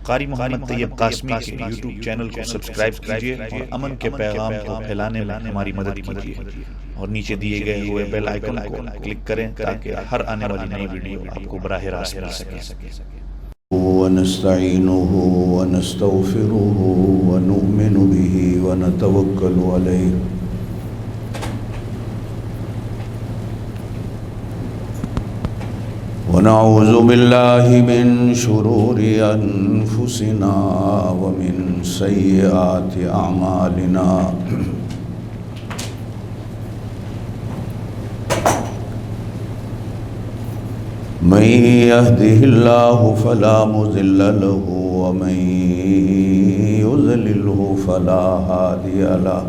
قاری محمد طیب قاسمی کے YouTube channel کو سبسکرائب کیجیے اور امن کے پیغام کو پھیلانے میں ہماری مدد کیجیے اور نیچے دیے گئے ہوئے بیل آئیکن کو کلک کریں تاکہ ہر آنے والی نئی ویڈیو آپ کو براہ راست مل سکے۔ ونستعينه ونستغفره ونؤمن به ونتوكل عليه ونعوذ بالله من شرور أنفسنا ومن سيئات أعمالنا من يهده الله فلا مضل له ومن يضلله فلا هادي له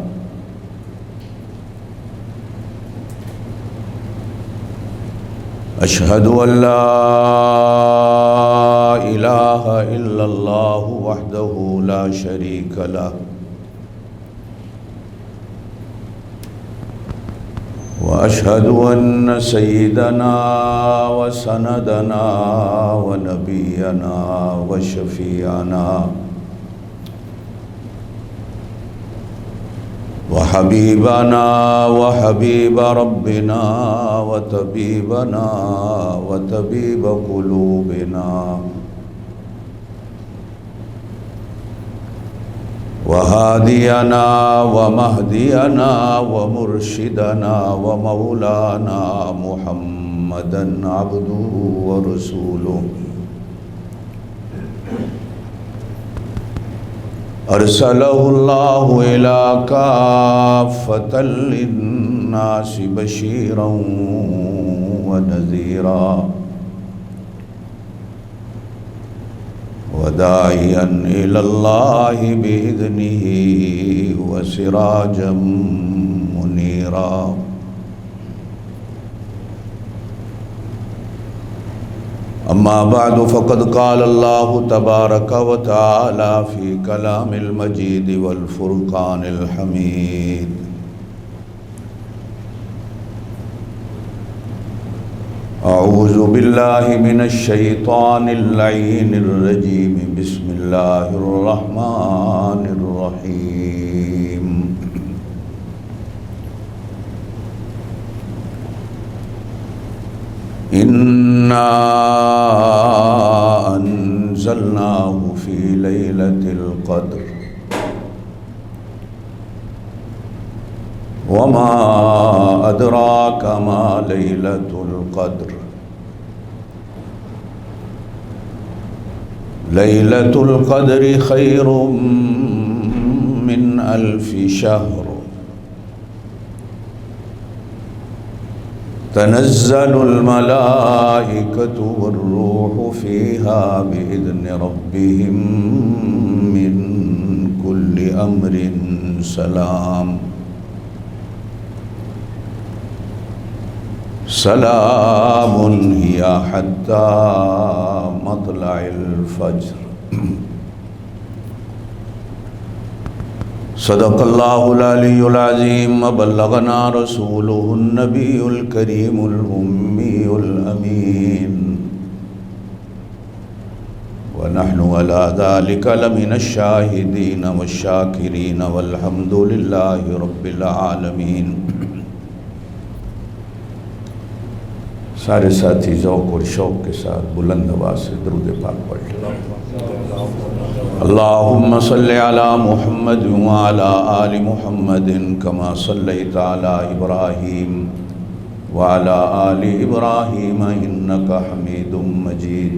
أشهد أن لا إله إلا الله وحده لا شريك له وأشهد أن سيدنا وسندنا ونبينا وشفيعنا وحبيبنا وحبيب ربنا وطبيبنا وطبيب قلوبنا وهادينا ومهدينا ومرشدنا ومولانا محمدا عبده ورسوله أرسله الله إلى كافة للناس بشيرا ونذيرا وداعيا إلى الله بإذنه وسراجا منيرا أما بعد فقد قال الله تبارك وتعالى في كلام المجيد والفرقان الحميد أعوذ بالله من الشيطان اللعين الرجيم بسم الله الرحمن الرحيم إنا أنزلناه في ليلة القدر وما أدراك ما ليلة القدر ليلة القدر خير من 1000 شهر تنزل الملائكة والروح فيها بإذن ربهم من كل أمر سلام هي حتى مطلع الفجر صدق الله العلي العظيم وبلغنا رسوله النبي الكريم الأمي الأمين ونحن على ذلك لمن الشاهدين والشاكرين والحمد لله رب العالمين۔ سارے ساتھی ذوق اور شوق کے ساتھ بلند آواز سے درود پاک پڑھ لیں۔ اللہم صلی علی محمد وعلی آل محمد کما صلیت علی ابراہیم وعلی آل ابراہیم انکا حمید مجید۔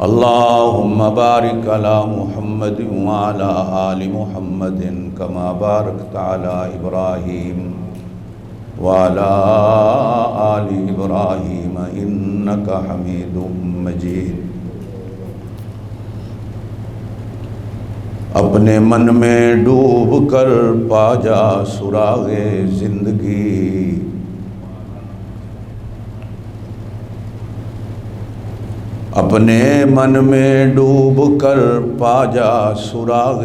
اللہم بارک علی محمد وعلی آل محمد کما بارکت علی ابراہیم وعلى آل إبراهيم إنك حميد مجيد۔ اپنے من میں ڈوب کر پا جا سراغ زندگی، اپنے من میں ڈوب کر پا جا سراغ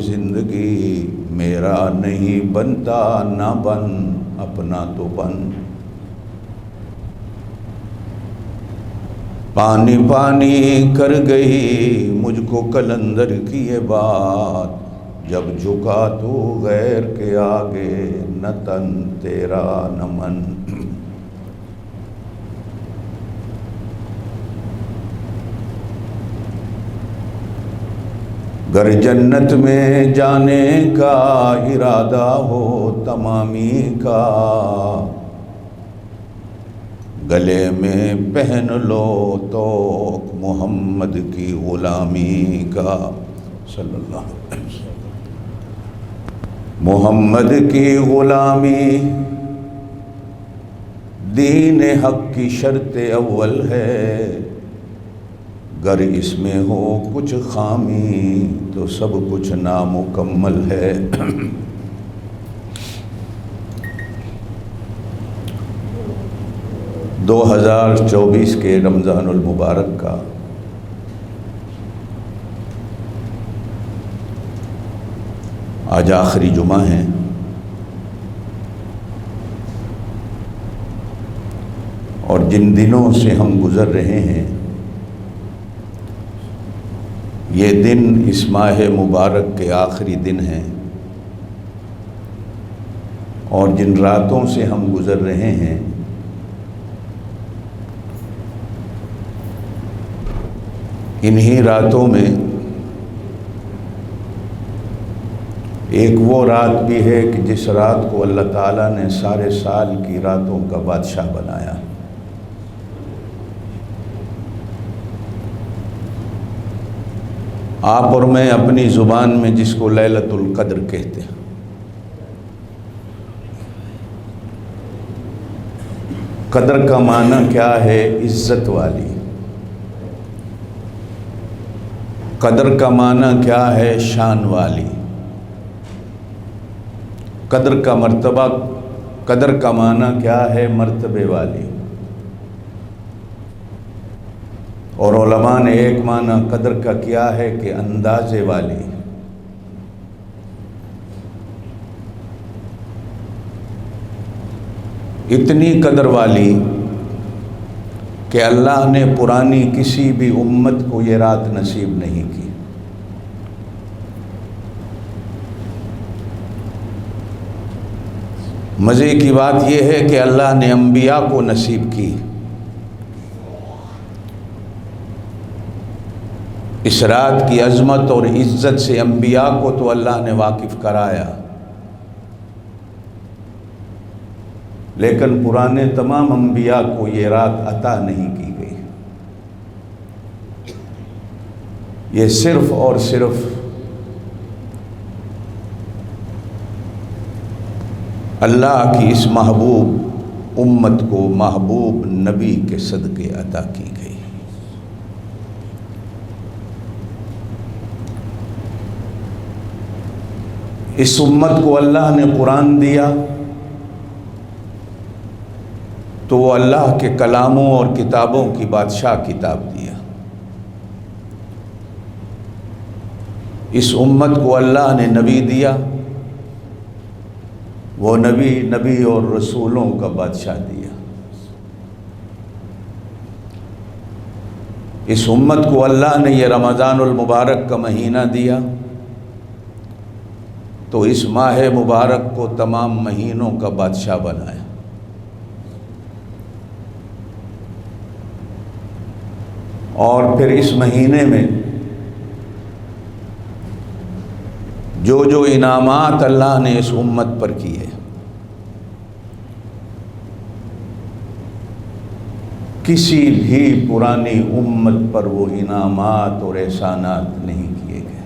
زندگی، میرا نہیں بنتا نہ بن اپنا تو بن۔ پانی پانی کر گئی مجھ کو کلندر کی یہ بات، جب جھکا تو غیر کے آگے نہ تن تیرا نہ من۔ گر جنت میں جانے کا ارادہ ہو تمامی کا، گلے میں پہن لو تو محمد کی غلامی کا، صلی اللہ علیہ وسلم۔ محمد کی غلامی دین حق کی شرط اول ہے، گر اس میں ہو کچھ خامی تو سب کچھ نامکمل ہے۔ 2024 کے رمضان المبارک کا آج آخری جمعہ ہے، اور جن دنوں سے ہم گزر رہے ہیں یہ دن اس ماہ مبارک کے آخری دن ہیں، اور جن راتوں سے ہم گزر رہے ہیں انہی راتوں میں ایک وہ رات بھی ہے کہ جس رات کو اللہ تعالیٰ نے سارے سال کی راتوں کا بادشاہ بنایا۔ آپ اور میں اپنی زبان میں جس کو لیلۃ القدر کہتے ہیں، قدر کا معنی کیا ہے؟ عزت والی۔ قدر کا معنی کیا ہے؟ شان والی۔ قدر کا مرتبہ، قدر کا معنی کیا ہے؟ مرتبے والی۔ اور علماء نے ایک معنی قدر کا کیا ہے کہ اندازے والی۔ اتنی قدر والی کہ اللہ نے پرانی کسی بھی امت کو یہ رات نصیب نہیں کی۔ مزے کی بات یہ ہے کہ اللہ نے انبیاء کو نصیب کی۔ اس رات کی عظمت اور عزت سے انبیاء کو تو اللہ نے واقف کرایا، لیکن پرانے تمام انبیاء کو یہ رات عطا نہیں کی گئی۔ یہ صرف اور صرف اللہ کی اس محبوب امت کو محبوب نبی کے صدقے عطا کی گئی۔ اس امت کو اللہ نے قرآن دیا تو وہ اللہ کے کلاموں اور کتابوں کی بادشاہ کتاب دیا۔ اس امت کو اللہ نے نبی دیا، وہ نبی اور رسولوں کا بادشاہ دیا۔ اس امت کو اللہ نے یہ رمضان المبارک کا مہینہ دیا تو اس ماہ مبارک کو تمام مہینوں کا بادشاہ بنایا۔ اور پھر اس مہینے میں جو جو انعامات اللہ نے اس امت پر کیے، کسی بھی پرانی امت پر وہ انعامات اور احسانات نہیں کیے گئے۔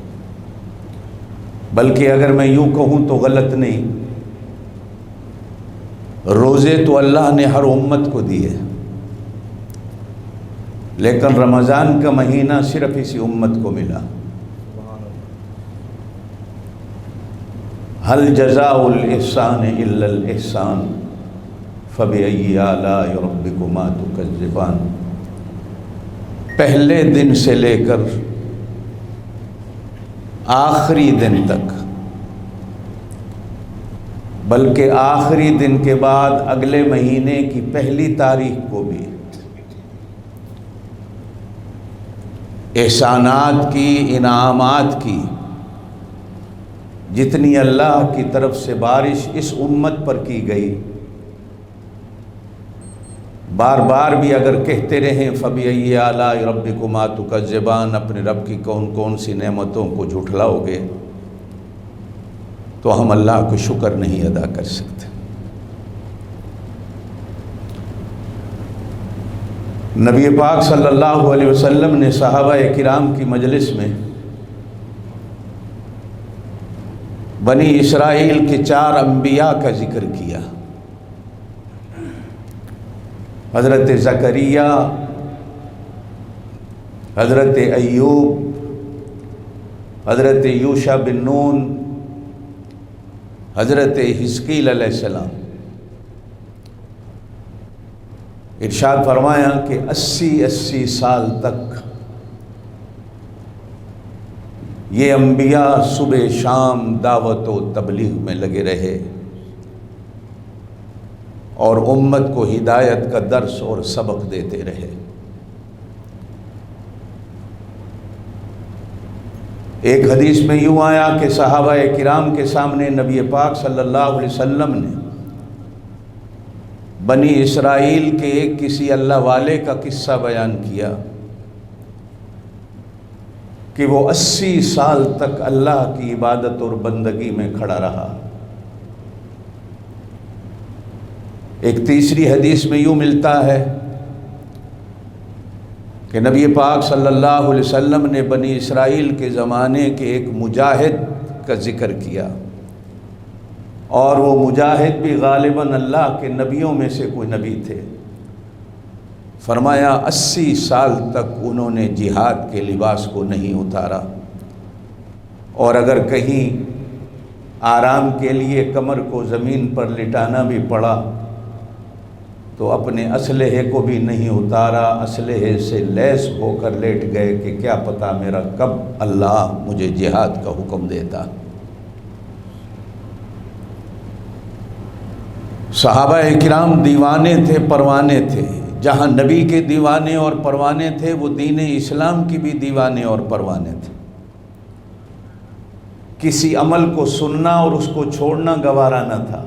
بلکہ اگر میں یوں کہوں تو غلط نہیں، روزے تو اللہ نے ہر امت کو دیے، لیکن رمضان کا مہینہ صرف اسی امت کو ملا۔ هل جزاء الإحسان إلا الإحسان فبأي آلاء ربكما تكذبان۔ پہلے دن سے لے کر آخری دن تک، بلکہ آخری دن کے بعد اگلے مہینے کی پہلی تاریخ کو بھی احسانات کی، انعامات کی، جتنی اللہ کی طرف سے بارش اس امت پر کی گئی، بار بار بھی اگر کہتے رہیں فَبِأَيِّ آلَاءِ رَبِّكُمَا تُكَذِّبَانِ، اپنے رب کی کون کون سی نعمتوں کو جھٹلاؤ گے، تو ہم اللہ کو شکر نہیں ادا کر سکتے۔ نبی پاک صلی اللہ علیہ وسلم نے صحابہ کرام کی مجلس میں بنی اسرائیل کے 4 انبیاء کا ذکر کیا، حضرت زکریا، حضرت ایوب، حضرت یوشع بن نون، حضرت حزقیل علیہ السلام۔ ارشاد فرمایا کہ 80 سال تک یہ انبیاء صبح شام دعوت و تبلیغ میں لگے رہے اور امت کو ہدایت کا درس اور سبق دیتے رہے۔ ایک حدیث میں یوں آیا کہ صحابہ کرام کے سامنے نبی پاک صلی اللہ علیہ وسلم نے بنی اسرائیل کے ایک کسی اللہ والے کا قصہ بیان کیا کہ وہ 80 سال تک اللہ کی عبادت اور بندگی میں کھڑا رہا۔ ایک تیسری حدیث میں یوں ملتا ہے کہ نبی پاک صلی اللہ علیہ وسلم نے بنی اسرائیل کے زمانے کے ایک مجاہد کا ذکر کیا، اور وہ مجاہد بھی غالباً اللہ کے نبیوں میں سے کوئی نبی تھے۔ فرمایا 80 سال تک انہوں نے جہاد کے لباس کو نہیں اتارا، اور اگر کہیں آرام کے لیے کمر کو زمین پر لٹانا بھی پڑا تو اپنے اسلحے کو بھی نہیں اتارا، اسلحے سے لیس ہو کر لیٹ گئے کہ کیا پتہ میرا کب اللہ مجھے جہاد کا حکم دیتا۔ صحابہ کرام دیوانے تھے، پروانے تھے۔ جہاں نبی کے دیوانے اور پروانے تھے، وہ دین اسلام کی بھی دیوانے اور پروانے تھے۔ کسی عمل کو سننا اور اس کو چھوڑنا گوارا نہ تھا،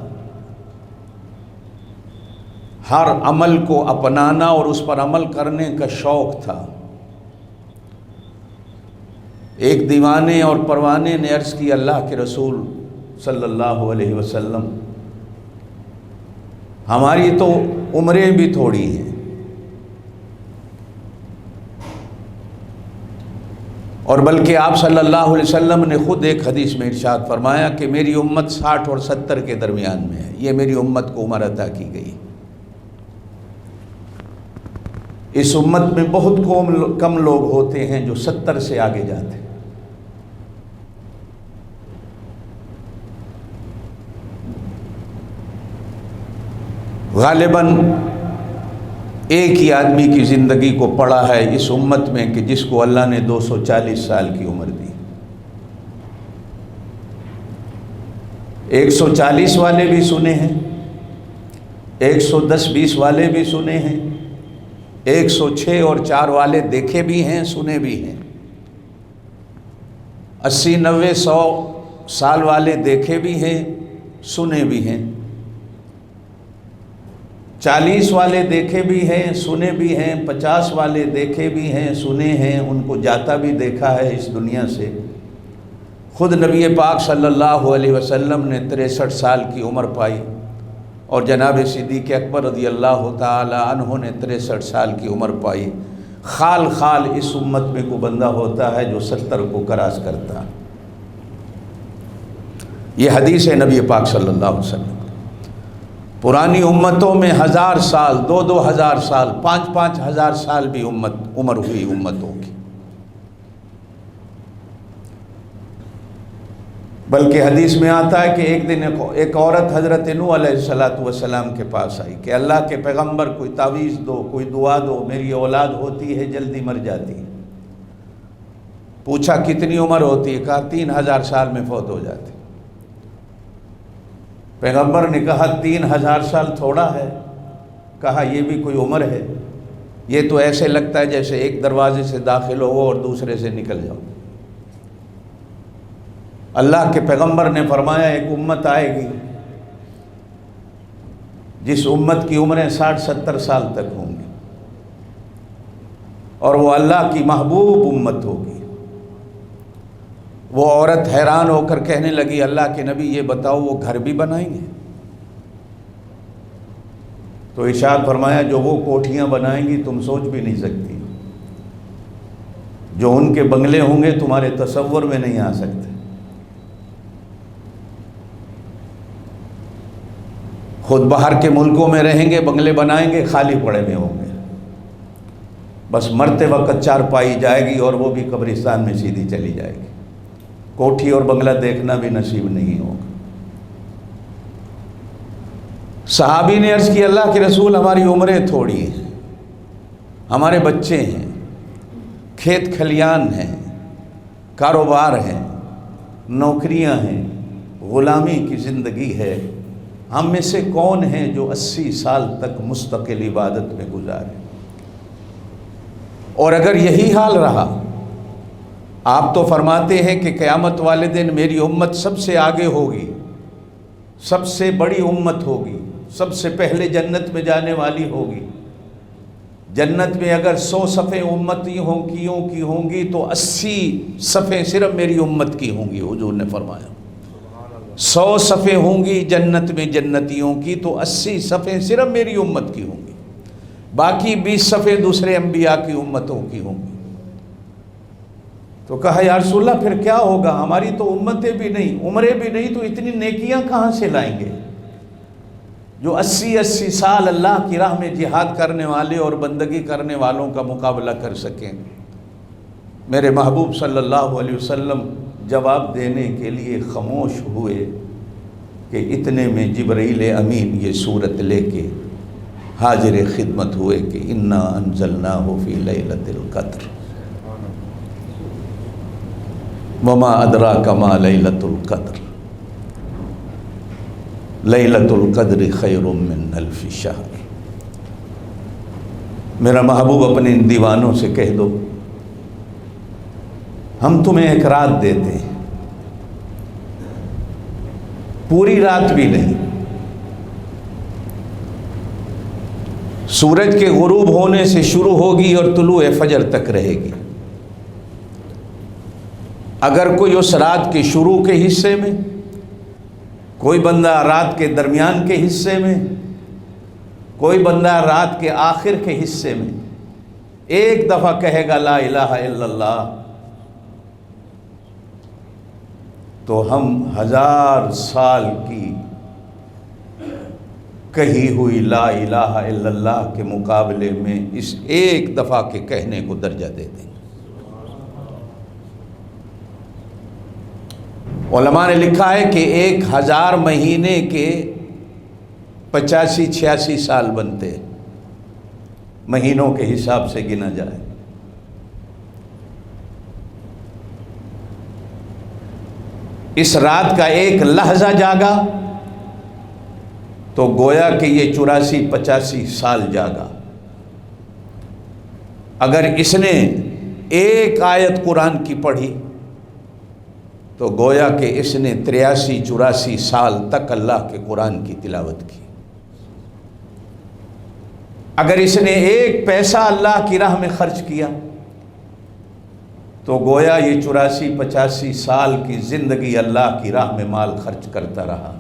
ہر عمل کو اپنانا اور اس پر عمل کرنے کا شوق تھا۔ ایک دیوانے اور پروانے نے عرض کی اللہ کے رسول صلی اللہ علیہ وسلم، ہماری تو عمریں بھی تھوڑی ہیں، اور بلکہ آپ صلی اللہ علیہ وسلم نے خود ایک حدیث میں ارشاد فرمایا کہ میری امت 60 اور 70 کے درمیان میں ہے، یہ میری امت کو عمر عطا کی گئی۔ اس امت میں بہت کم لوگ ہوتے ہیں جو 70 سے آگے جاتے ہیں۔ غالباً ایک ہی آدمی کی زندگی کو پڑھا ہے اس امت میں کہ جس کو اللہ نے 240 سال کی عمر دی۔ 140 والے بھی سنے ہیں، 110-20 والے بھی سنے ہیں، 106 اور 4 والے دیکھے بھی ہیں، سنے بھی ہیں، 80-90-100 سال والے دیکھے بھی ہیں، سنے بھی ہیں، 40 والے دیکھے بھی ہیں، سنے بھی ہیں، 50 والے دیکھے بھی ہیں، سنے ہیں، ان کو جاتا بھی دیکھا ہے اس دنیا سے۔ خود نبی پاک صلی اللہ علیہ وسلم نے 63 سال کی عمر پائی، اور جناب صدیق اکبر رضی اللہ تعالی عنہ نے 63 سال کی عمر پائی۔ خال خال اس امت میں کو بندہ ہوتا ہے جو 70 کو کراس کرتا۔ یہ حدیث ہے نبی پاک صلی اللہ علیہ وسلم۔ پرانی امتوں میں 1000 سال، 2000 سال، 5000 سال بھی عمر ہوئی امتوں کی۔ بلکہ حدیث میں آتا ہے کہ ایک دن ایک عورت حضرت نوح علیہ السلام کے پاس آئی کہ اللہ کے پیغمبر کوئی تعویذ دو، کوئی دعا دو، میری اولاد ہوتی ہے جلدی مر جاتی ہے۔ پوچھا کتنی عمر ہوتی ہے؟ کہا 3000 سال میں فوت ہو جاتی۔ پیغمبر نے کہا 3000 سال تھوڑا ہے؟ کہا یہ بھی کوئی عمر ہے؟ یہ تو ایسے لگتا ہے جیسے ایک دروازے سے داخل ہو اور دوسرے سے نکل جاؤ۔ اللہ کے پیغمبر نے فرمایا ایک امت آئے گی جس امت کی عمریں 60-70 سال تک ہوں گی، اور وہ اللہ کی محبوب امت ہوگی۔ وہ عورت حیران ہو کر کہنے لگی اللہ کے نبی یہ بتاؤ وہ گھر بھی بنائیں گے؟ تو ارشاد فرمایا جو وہ کوٹھیاں بنائیں گی تم سوچ بھی نہیں سکتی، جو ان کے بنگلے ہوں گے تمہارے تصور میں نہیں آ سکتے۔ خود باہر کے ملکوں میں رہیں گے، بنگلے بنائیں گے، خالی پڑے ہوئے ہوں گے، بس مرتے وقت چارپائی جائے گی اور وہ بھی قبرستان میں سیدھی چلی جائے گی، کوٹھی اور بنگلہ دیکھنا بھی نصیب نہیں ہوگا۔ صحابی نے عرض کی اللہ کے رسول ہماری عمریں تھوڑی ہیں، ہمارے بچے ہیں، کھیت کھلیان ہیں، کاروبار ہیں، نوکریاں ہیں، غلامی کی زندگی ہے، ہم میں سے کون ہیں جو 80 سال تک مستقل عبادت میں گزارے؟ اور اگر یہی حال رہا، آپ تو فرماتے ہیں کہ قیامت والے دن میری امت سب سے آگے ہوگی، سب سے بڑی امت ہوگی، سب سے پہلے جنت میں جانے والی ہوگی۔ جنت میں اگر 100 صفیں امتیوں کی ہوں گی تو 80 صفیں صرف میری امت کی ہوں گی، حضور نے فرمایا 100 صفیں ہوں گی جنت میں جنتیوں کی تو 80 صفیں صرف میری امت کی ہوں گی، باقی 20 صفیں دوسرے انبیاء کی امتوں کی ہوں گی۔ تو کہا یا رسول اللہ پھر کیا ہوگا؟ ہماری تو امتیں بھی نہیں، عمریں بھی نہیں، تو اتنی نیکیاں کہاں سے لائیں گے جو 80 سال اللہ کی راہ میں جہاد کرنے والے اور بندگی کرنے والوں کا مقابلہ کر سکیں؟ میرے محبوب صلی اللہ علیہ وسلم جواب دینے کے لیے خاموش ہوئے کہ اتنے میں جبرائیل امین یہ صورت لے کے حاضر خدمت ہوئے کہ انا انزلناہ فی لیلۃ القدر وما ادراک ما لیلۃ القدر لیلۃ القدر خیر من الف شہر۔ میرا محبوب اپنے ان دیوانوں سے کہہ دو ہم تمہیں ایک رات دیتے ہیں، پوری رات بھی نہیں، سورج کے غروب ہونے سے شروع ہوگی اور طلوع فجر تک رہے گی۔ اگر کوئی اس رات کے شروع کے حصے میں، کوئی بندہ رات کے درمیان کے حصے میں، کوئی بندہ رات کے آخر کے حصے میں ایک دفعہ کہے گا لا الہ الا اللہ، تو ہم 1000 سال کی کہی ہوئی لا الہ الا اللہ کے مقابلے میں اس ایک دفعہ کے کہنے کو درجہ دے دیں گے۔ علماء نے لکھا ہے کہ 1000 مہینے کے 85-86 سال بنتے ہیں، مہینوں کے حساب سے گنا جائے۔ اس رات کا ایک لحظہ جاگا تو گویا کہ یہ 84-85 سال جاگا۔ اگر اس نے ایک آیت قرآن کی پڑھی تو گویا کہ اس نے 83-84 سال تک اللہ کے قرآن کی تلاوت کی۔ اگر اس نے ایک پیسہ اللہ کی راہ میں خرچ کیا تو گویا یہ 84-85 سال کی زندگی اللہ کی راہ میں مال خرچ کرتا رہا۔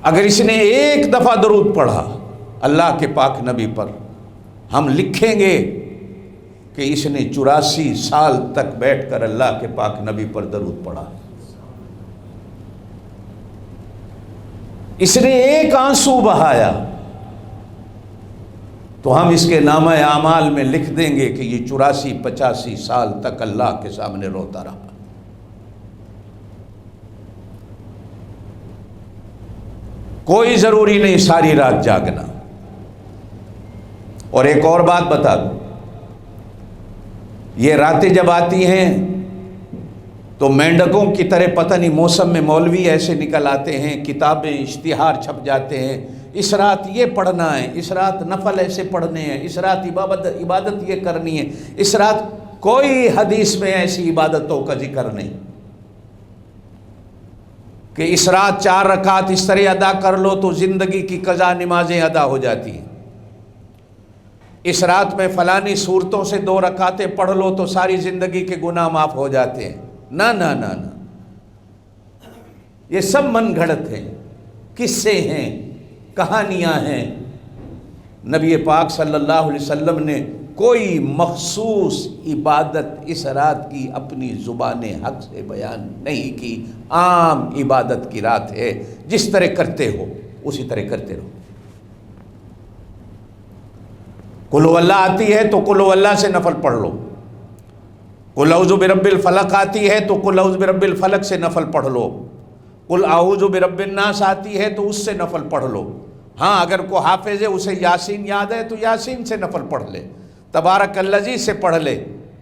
اگر اس نے ایک دفعہ درود پڑھا اللہ کے پاک نبی پر، ہم لکھیں گے کہ اس نے 84 سال تک بیٹھ کر اللہ کے پاک نبی پر درود پڑھا۔ اس نے ایک آنسو بہایا تو ہم اس کے نامہ اعمال میں لکھ دیں گے کہ یہ 84-85 سال تک اللہ کے سامنے روتا رہا۔ کوئی ضروری نہیں ساری رات جاگنا۔ اور ایک اور بات بتا دوں، یہ راتیں جب آتی ہیں تو مینڈکوں کی طرح پتہ نہیں موسم میں مولوی ایسے نکل آتے ہیں، کتابیں اشتہار چھپ جاتے ہیں اس رات یہ پڑھنا ہے، اس رات نفل ایسے پڑھنے ہیں، اس رات عبادت یہ کرنی ہے، اس رات کوئی حدیث میں ایسی عبادتوں کا ذکر نہیں کہ اس رات 4 رکعت اس طرح ادا کر لو تو زندگی کی قضا نمازیں ادا ہو جاتی ہیں، اس رات میں فلانی صورتوں سے 2 رکعتیں پڑھ لو تو ساری زندگی کے گناہ معاف ہو جاتے ہیں۔ نہ نہ نہ نہ، یہ سب من گھڑت ہیں، قصے ہیں، کہانیاں ہیں۔ نبی پاک صلی اللہ علیہ وسلم نے کوئی مخصوص عبادت اس رات کی اپنی زبان حق سے بیان نہیں کی۔ عام عبادت کی رات ہے، جس طرح کرتے ہو اسی طرح کرتے رہو۔ قل هو اللہ آتی ہے تو قل هو اللہ سے نفل پڑھ لو، قل اعوذ برب الفلق آتی ہے تو قل اعوذ برب الفلق سے نفل پڑھ لو، قل اعوذ برب الناس آتی ہے تو اس سے نفل پڑھ لو۔ ہاں اگر کوئی حافظ ہے اسے یاسین یاد ہے تو یاسین سے نفل پڑھ لے، تبارک الذی سے پڑھ لے۔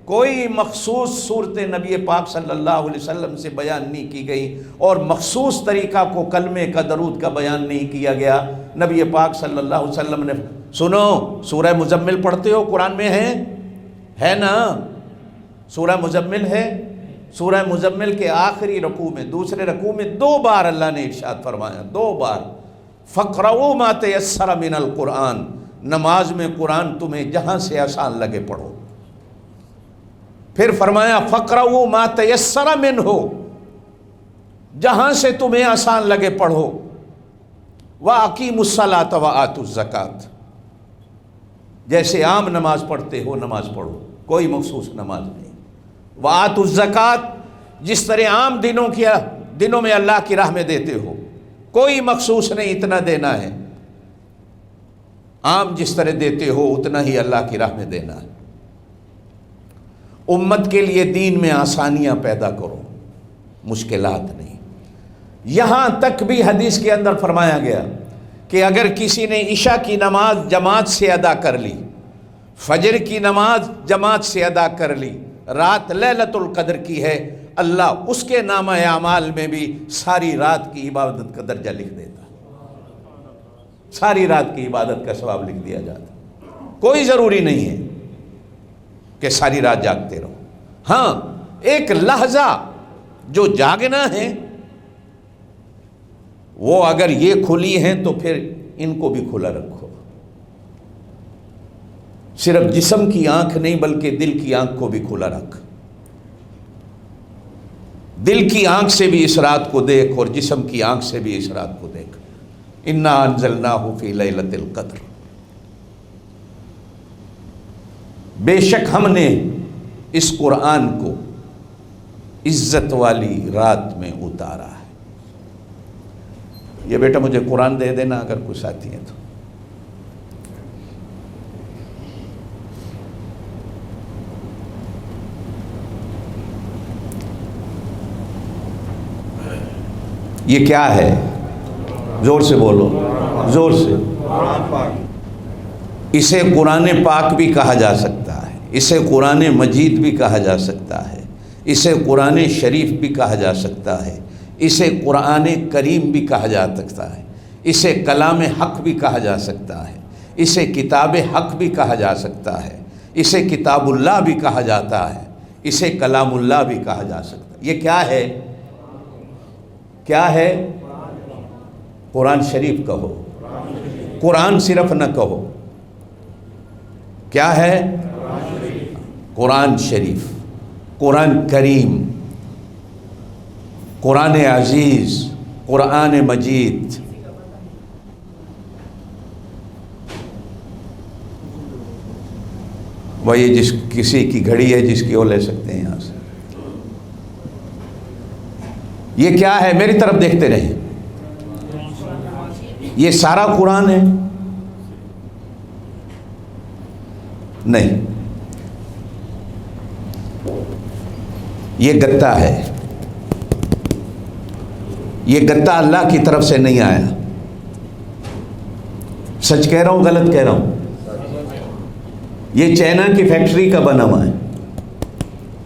کوئی مخصوص صورت نبی پاک صلی اللہ علیہ وسلم سے بیان نہیں کی گئی، اور مخصوص طریقہ کو کلمے کا درود کا بیان نہیں کیا گیا۔ نبی پاک صلی اللہ علیہ وسلم نے، سنو سورہ مزمل پڑھتے ہو، قرآن میں ہے نا؟ سورہ مزمل ہے، سورہ مزمل کے آخری رکوع میں، دوسرے رکوع میں 2 بار اللہ نے ارشاد فرمایا، 2 بار، فَقْرَؤُوا مَا تَيَسَّرَ مِنَ الْقُرْآنِ، نماز میں قرآن تمہیں جہاں سے آسان لگے پڑھو۔ پھر فرمایا فَقْرَؤُوا مَا تَيَسَّرَ مِنْهُ، جہاں سے تمہیں آسان لگے پڑھو۔ وَأَقِيمُوا الصَّلَاةَ وَآتُوا الزَّكَاةَ، جیسے عام نماز پڑھتے ہو نماز پڑھو، کوئی مخصوص نماز نہیں۔ وَآتُوا الزَّكَاةَ، جس طرح عام دنوں میں اللہ کی راہ میں دیتے ہو، کوئی مخصوص نہیں اتنا دینا ہے، عام جس طرح دیتے ہو اتنا ہی اللہ کی راہ میں دینا ہے۔ امت کے لیے دین میں آسانیاں پیدا کرو، مشکلات نہیں۔ یہاں تک بھی حدیث کے اندر فرمایا گیا کہ اگر کسی نے عشاء کی نماز جماعت سے ادا کر لی، فجر کی نماز جماعت سے ادا کر لی، رات لیلۃ القدر کی ہے، اللہ اس کے نامہ اعمال میں بھی ساری رات کی عبادت کا درجہ لکھ دیتا، ساری رات کی عبادت کا ثواب لکھ دیا جاتا۔ کوئی ضروری نہیں ہے کہ ساری رات جاگتے رہو۔ ہاں ایک لحظہ جو جاگنا ہے وہ اگر یہ کھلی ہیں تو پھر ان کو بھی کھلا رکھو، صرف جسم کی آنکھ نہیں بلکہ دل کی آنکھ کو بھی کھلا رکھ، دل کی آنکھ سے بھی اس رات کو دیکھ اور جسم کی آنکھ سے بھی اس رات کو دیکھ۔ انا انزلناہ فی لیلۃ القدر، بے شک ہم نے اس قرآن کو عزت والی رات میں اتارا ہے۔ یہ بیٹا مجھے قرآن دے دینا اگر کوئی ساتھی ہے تو۔ یہ کیا ہے؟ زور سے بولو، زور سے۔ اسے قرآن پاک بھی کہا جا سکتا ہے، اسے قرآن مجید بھی کہا جا سکتا ہے، اسے قرآن شریف بھی کہا جا سکتا ہے، اسے قرآن کریم بھی کہا جا سکتا ہے، اسے کلام حق بھی کہا جا سکتا ہے، اسے کتاب حق بھی کہا جا سکتا ہے، اسے کتاب اللہ بھی کہا جاتا ہے، اسے کلام اللہ بھی کہا جا سکتا ہے۔ یہ کیا ہے؟ کیا ہے؟ قرآن شریف کہو، قرآن صرف نہ کہو، کیا ہے؟ قرآن شریف، قرآن کریم، قرآن عزیز، قرآن مجید۔ وہ یہ جس کسی کی گھڑی ہے جس کی وہ لے سکتے ہیں یہاں سے۔ یہ کیا ہے؟ میری طرف دیکھتے رہیں، یہ سارا قرآن ہے؟ نہیں، یہ گتا ہے، یہ گتا اللہ کی طرف سے نہیں آیا۔ سچ کہہ رہا ہوں غلط کہہ رہا ہوں؟ یہ چائنا کی فیکٹری کا بنا ہوا ہے،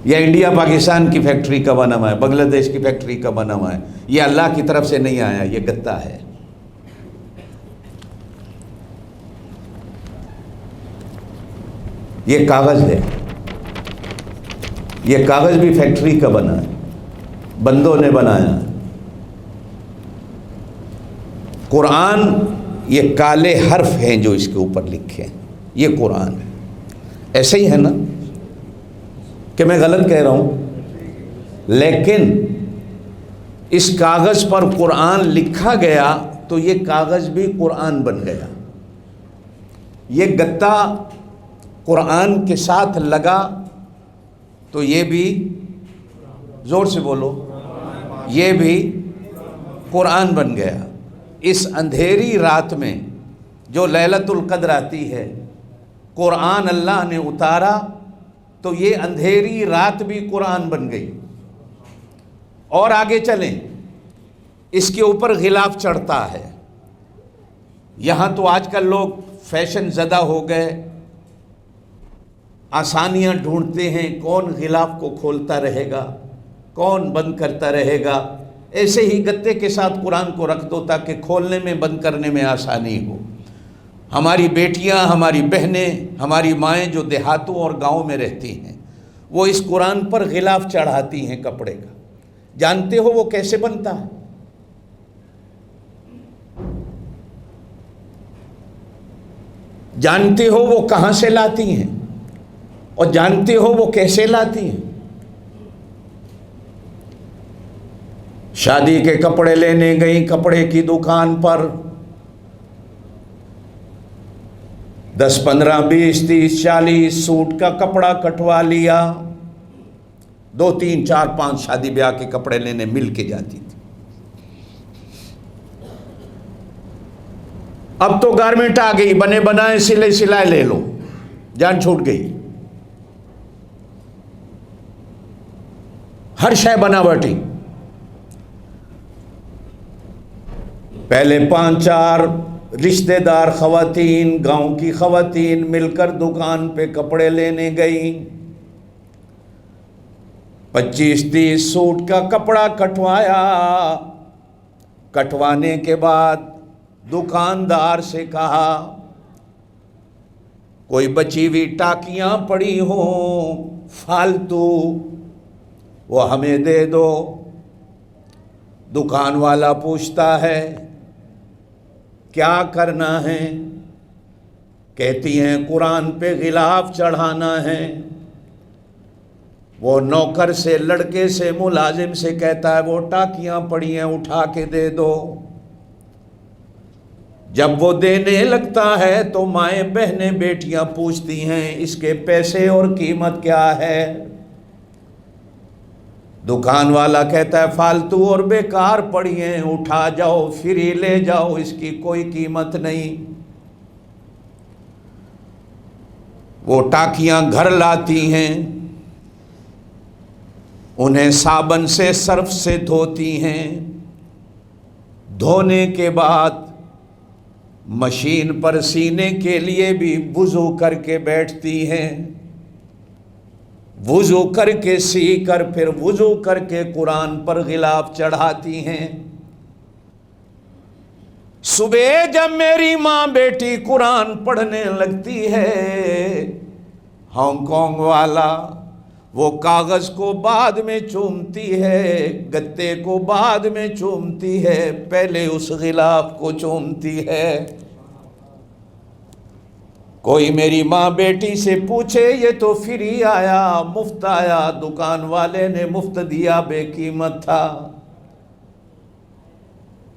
یا انڈیا پاکستان کی فیکٹری کا بنا ہوا ہے، بنگلہ دیش کی فیکٹری کا بنا ہوا ہے، یہ اللہ کی طرف سے نہیں آیا، یہ گتا ہے۔ یہ کاغذ ہے، یہ کاغذ بھی فیکٹری کا بنا ہے، بندوں نے بنایا ہے۔ قرآن یہ کالے حرف ہیں جو اس کے اوپر لکھے ہیں، یہ قرآن ہے۔ ایسے ہی ہے نا کہ میں غلط کہہ رہا ہوں؟ لیکن اس کاغذ پر قرآن لکھا گیا تو یہ کاغذ بھی قرآن بن گیا۔ یہ گتا قرآن کے ساتھ لگا تو یہ بھی، زور سے بولو، یہ بھی قرآن بن گیا۔ اس اندھیری رات میں جو لیلۃ القدر آتی ہے، قرآن اللہ نے اتارا تو یہ اندھیری رات بھی قرآن بن گئی۔ اور آگے چلیں، اس کے اوپر غلاف چڑھتا ہے۔ یہاں تو آج کل لوگ فیشن زدہ ہو گئے، آسانیاں ڈھونڈتے ہیں، کون غلاف کو کھولتا رہے گا، کون بند کرتا رہے گا۔ ایسے ہی گتے کے ساتھ قرآن کو رکھ دو تاکہ کھولنے میں بند کرنے میں آسانی ہو۔ ہماری بیٹیاں، ہماری بہنیں، ہماری مائیں جو دیہاتوں اور گاؤں میں رہتی ہیں، وہ اس قرآن پر غلاف چڑھاتی ہیں کپڑے کا۔ جانتے ہو وہ کیسے بنتا ہے؟ جانتے ہو وہ کہاں سے لاتی ہیں؟ اور جانتے ہو وہ کیسے لاتی ہیں؟ شادی کے کپڑے لینے گئی کپڑے کی دکان پر، 10 15 20 30 40 سوٹ کا کپڑا کٹوا لیا۔ 2 3 4 5 شادی بیاہ کے کپڑے لینے مل کے جاتی تھی۔ اب تو گارمنٹ آ گئی، بنے بنائے سلے سلائے لے لو، جان چھوٹ گئی۔ ہر شے بناوٹی۔ پہلے 5 4 رشتہ دار خواتین، گاؤں کی خواتین مل کر دکان پہ کپڑے لینے گئیں۔ 25 30 سوٹ کا کپڑا کٹوایا۔ کٹوانے کے بعد دکاندار سے کہا کوئی بچی ہوئی ٹاکیاں پڑی ہوں فالتو وہ ہمیں دے دو۔ دکان والا پوچھتا ہے کیا کرنا ہے؟ کہتی ہیں قرآن پہ غلاف چڑھانا ہے۔ وہ نوکر سے، لڑکے سے، ملازم سے کہتا ہے وہ ٹاکیاں پڑی ہیں اٹھا کے دے دو۔ جب وہ دینے لگتا ہے تو مائیں، بہنیں، بیٹیاں پوچھتی ہیں اس کے پیسے اور قیمت کیا ہے؟ دکان والا کہتا ہے فالتو اور بیکار پڑی ہیں، اٹھا جاؤ، فری لے جاؤ، اس کی کوئی قیمت نہیں۔ وہ ٹاکیاں گھر لاتی ہیں، انہیں صابن سے، سرف سے دھوتی ہیں۔ دھونے کے بعد مشین پر سینے کے لیے بھی وضو کر کے بیٹھتی ہیں۔ وضو کر کے سی کر پھر وضو کر کے قرآن پر غلاف چڑھاتی ہیں۔ صبح جب میری ماں بیٹی قرآن پڑھنے لگتی ہے، ہانگ کانگ والا وہ کاغذ کو بعد میں چومتی ہے، گتے کو بعد میں چومتی ہے، پہلے اس غلاف کو چومتی ہے۔ کوئی میری ماں بیٹی سے پوچھے یہ تو فری آیا، مفت آیا، دکان والے نے مفت دیا، بے قیمت تھا،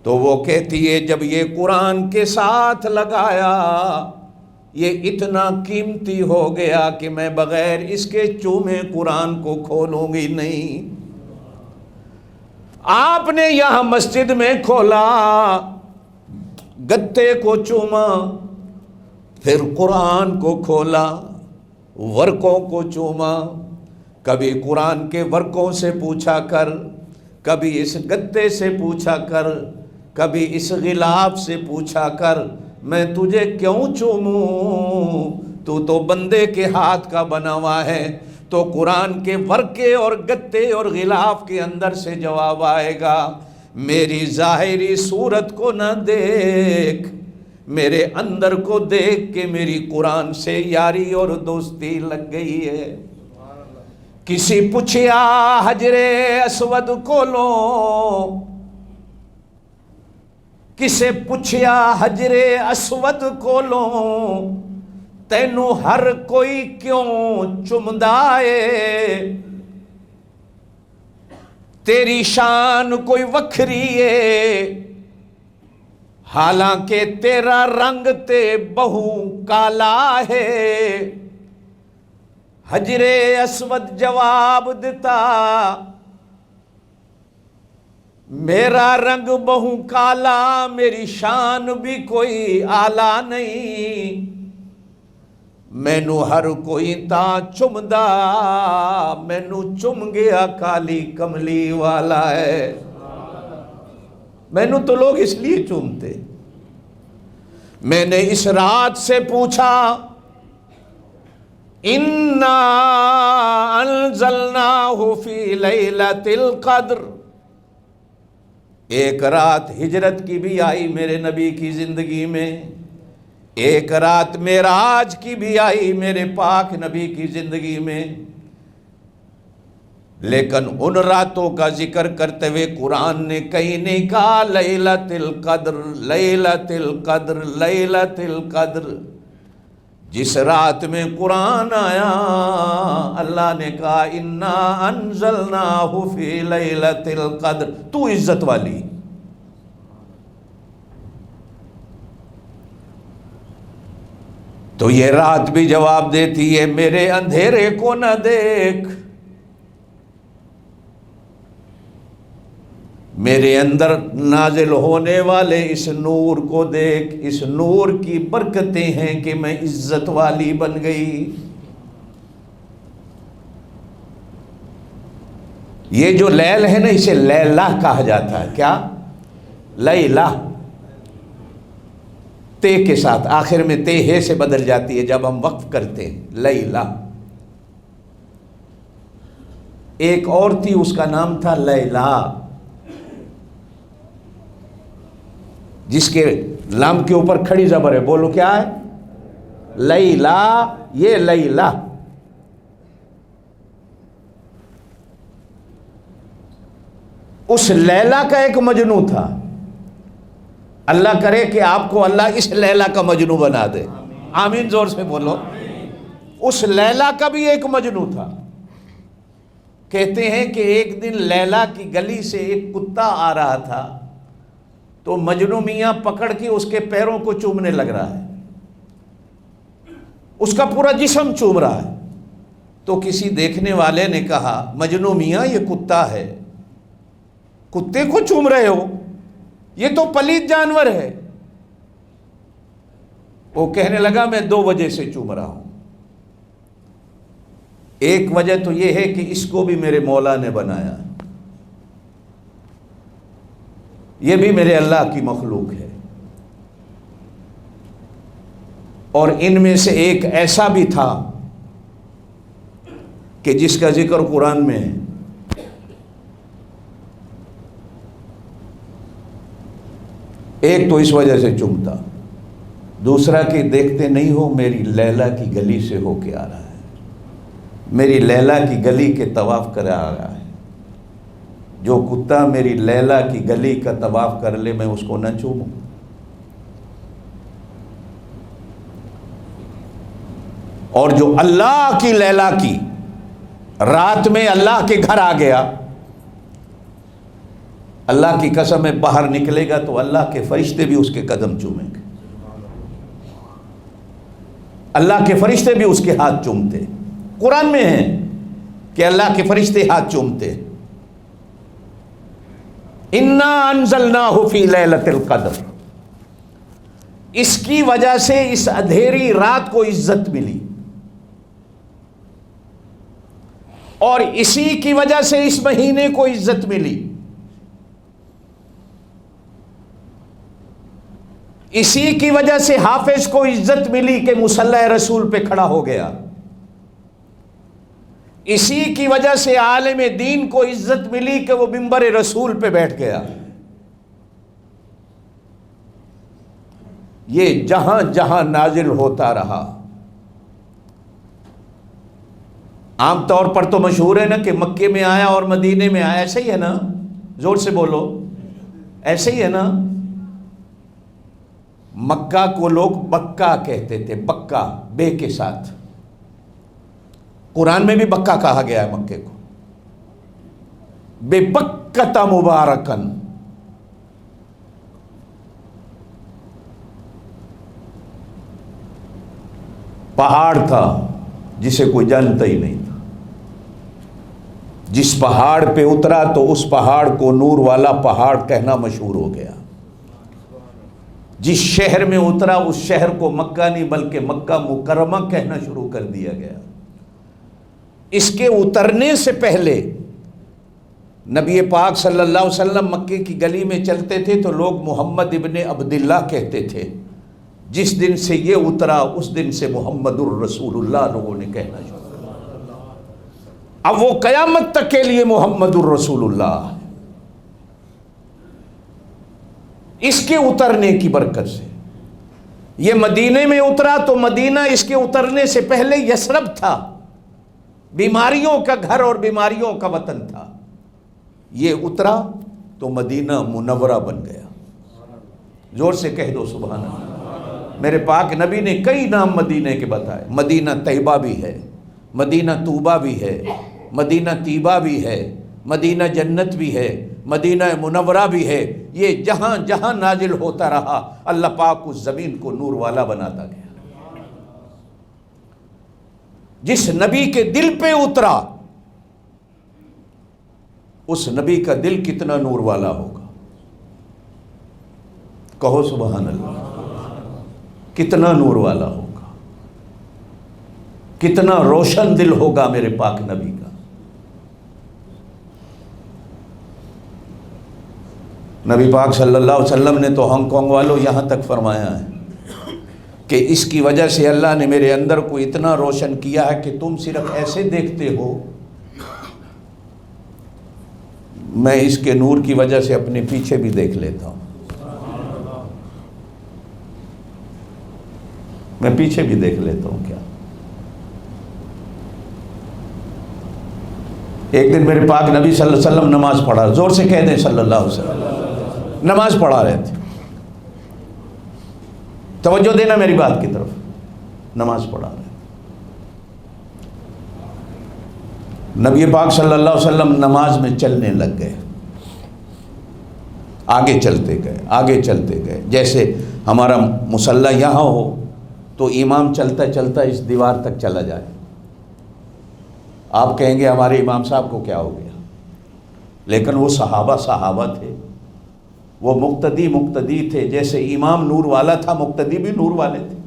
تو وہ کہتی ہے جب یہ قرآن کے ساتھ لگایا یہ اتنا قیمتی ہو گیا کہ میں بغیر اس کے چومے قرآن کو کھولوں گی نہیں۔ آپ نے یہاں مسجد میں کھولا، گتے کو چوما، پھر قرآن کو کھولا، ورقوں کو چوما۔ کبھی قرآن کے ورقوں سے پوچھا کر، کبھی اس گتے سے پوچھا کر، کبھی اس غلاف سے پوچھا کر میں تجھے کیوں چوموں؟ تو بندے کے ہاتھ کا بنا ہوا ہے۔ تو قرآن کے ورقے اور گتے اور غلاف کے اندر سے جواب آئے گا، میری ظاہری صورت کو نہ دیکھ، میرے اندر کو دیکھ کے میری قرآن سے یاری اور دوستی لگ گئی ہے۔ کسی پوچھیا حجر اسود کو لو، کسے پوچھیا حجر اسود کو لو، تینوں ہر کوئی کیوں چمدا ہے؟ تیری شان کوئی وکھری ہے، حالانکہ تیرا رنگ تے بہو کالا ہے۔ حجر اسود جواب دیتا، میرا رنگ بہو کالا، میری شان بھی کوئی آلہ نہیں، مینو ہر کوئی تا چمدا، مینو چم گیا کالی کملی والا ہے۔ مینو تو لوگ اس لیے چومتے۔ میں نے اس رات سے پوچھا، اِنَّا أَنزَلْنَاهُ فِي لَيْلَةِ الْقَدْرِ، ایک رات ہجرت کی بھی آئی میرے نبی کی زندگی میں، ایک رات معراج کی بھی آئی میرے پاک نبی کی زندگی میں، لیکن ان راتوں کا ذکر کرتے ہوئے قرآن نے کہیں نہیں کہا لیلۃ القدر، لیلۃ القدر، لیلۃ القدر۔ جس رات میں قرآن آیا اللہ نے کہا انا انزلناہ فی لیلۃ القدر، تو عزت والی۔ تو یہ رات بھی جواب دیتی ہے، میرے اندھیرے کو نہ دیکھ، میرے اندر نازل ہونے والے اس نور کو دیکھ، اس نور کی برکتیں ہیں کہ میں عزت والی بن گئی۔ یہ جو لیل ہے نا، اسے لیلہ کہا جاتا ہے۔ کیا؟ لیلہ، تے کے ساتھ، آخر میں تے ہے سے بدل جاتی ہے جب ہم وقف کرتے ہیں، لیلہ۔ ایک اور تھی، اس کا نام تھا لیلہ، جس کے لام کے اوپر کھڑی زبر ہے، بولو کیا ہے؟ لیلہ، یہ لیلہ۔ اس لیلہ کا ایک مجنوں تھا، اللہ کرے کہ آپ کو اللہ اس لیلہ کا مجنوں بنا دے، آمین، زور سے بولو۔ اس لیلہ کا بھی ایک مجنوں تھا۔ کہتے ہیں کہ ایک دن لیلہ کی گلی سے ایک کتا آ رہا تھا، تو مجنوں میاں پکڑ کے اس کے پیروں کو چومنے لگ رہا ہے، اس کا پورا جسم چوم رہا ہے۔ تو کسی دیکھنے والے نے کہا، مجنوں میاں یہ کتا ہے، کتے کو چوم رہے ہو؟ یہ تو پلید جانور ہے۔ وہ کہنے لگا، میں 2 وجہ سے چوم رہا ہوں۔ ایک وجہ تو یہ ہے کہ اس کو بھی میرے مولا نے بنایا، یہ بھی میرے اللہ کی مخلوق ہے، اور ان میں سے ایک ایسا بھی تھا کہ جس کا ذکر قرآن میں ہے۔ ایک تو اس وجہ سے چومتا، دوسرا کہ دیکھتے نہیں ہو میری لیلہ کی گلی سے ہو کے آ رہا ہے، میری لیلہ کی گلی کے طواف کرا آ رہا ہے۔ جو کتا میری لیلہ کی گلی کا طواف کر لے، میں اس کو نہ چوموں۔ اور جو اللہ کی لیلہ کی رات میں اللہ کے گھر آ گیا، اللہ کی قسم ہے باہر نکلے گا تو اللہ کے فرشتے بھی اس کے قدم چومیں گے، اللہ کے فرشتے بھی اس کے ہاتھ چومتے۔ قرآن میں ہے کہ اللہ کے فرشتے ہاتھ چومتے۔ انا انزلناہ فی لیلۃ القدر، اس کی وجہ سے اس اندھیری رات کو عزت ملی، اور اسی کی وجہ سے اس مہینے کو عزت ملی، اسی کی وجہ سے حافظ کو عزت ملی کہ مصلی رسول پہ کھڑا ہو گیا، اسی کی وجہ سے عالم دین کو عزت ملی کہ وہ منبر رسول پہ بیٹھ گیا۔ یہ جہاں جہاں نازل ہوتا رہا. عام طور پر تو مشہور ہے نا کہ مکے میں آیا اور مدینے میں آیا، ایسے ہی ہے نا؟ زور سے بولو، ایسے ہی ہے نا؟ مکہ کو لوگ بکہ کہتے تھے، بکہ بے کے ساتھ. قرآن میں بھی بکہ کہا گیا ہے مکے کو، بے بکۃ مبارکن. پہاڑ تھا جسے کوئی جانتا ہی نہیں تھا. جس پہاڑ پہ اترا تو اس پہاڑ کو نور والا پہاڑ کہنا مشہور ہو گیا. جس شہر میں اترا اس شہر کو مکہ نہیں بلکہ مکہ مکرمہ کہنا شروع کر دیا گیا. اس کے اترنے سے پہلے نبی پاک صلی اللہ علیہ وسلم مکے کی گلی میں چلتے تھے تو لوگ محمد ابن عبداللہ کہتے تھے. جس دن سے یہ اترا اس دن سے محمد الرسول اللہ لوگوں نے کہنا شروع. اب وہ قیامت تک کے لیے محمد الرسول اللہ. اس کے اترنے کی برکت سے یہ مدینے میں اترا تو مدینہ اس کے اترنے سے پہلے یثرب تھا، بیماریوں کا گھر اور بیماریوں کا وطن تھا. یہ اترا تو مدینہ منورہ بن گیا. زور سے کہہ دو سبحان اللہ. میرے پاک نبی نے کئی نام مدینے کے بتائے. مدینہ طیبہ بھی ہے، مدینہ طوبہ بھی ہے، مدینہ طیبہ بھی ہے، مدینہ جنت بھی ہے، مدینہ منورہ بھی ہے. یہ جہاں جہاں نازل ہوتا رہا اللہ پاک اس زمین کو نور والا بناتا گیا. جس نبی کے دل پہ اترا اس نبی کا دل کتنا نور والا ہوگا. کہو سبحان اللہ. کتنا نور والا ہوگا، کتنا روشن دل ہوگا میرے پاک نبی کا. نبی پاک صلی اللہ علیہ وسلم نے تو ہانگ کانگ والوں یہاں تک فرمایا ہے کہ اس کی وجہ سے اللہ نے میرے اندر کو اتنا روشن کیا ہے کہ تم صرف ایسے دیکھتے ہو، میں اس کے نور کی وجہ سے اپنے پیچھے بھی دیکھ لیتا ہوں. میں پیچھے بھی دیکھ لیتا ہوں. کیا ایک دن میرے پاک نبی صلی اللہ علیہ وسلم نماز پڑھا، زور سے کہہ دیں صلی اللہ علیہ وسلم، نماز پڑھا رہے تھے. توجہ دینا میری بات کی طرف. نماز پڑھا رہے تھے. نبی پاک صلی اللہ علیہ وسلم نماز میں چلنے لگ گئے. آگے چلتے گئے، آگے چلتے گئے. جیسے ہمارا مصلی یہاں ہو تو امام چلتا چلتا اس دیوار تک چلا جائے. آپ کہیں گے ہمارے امام صاحب کو کیا ہو گیا، لیکن وہ صحابہ تھے، وہ مقتدی تھے. جیسے امام نور والا تھا مقتدی بھی نور والے تھے.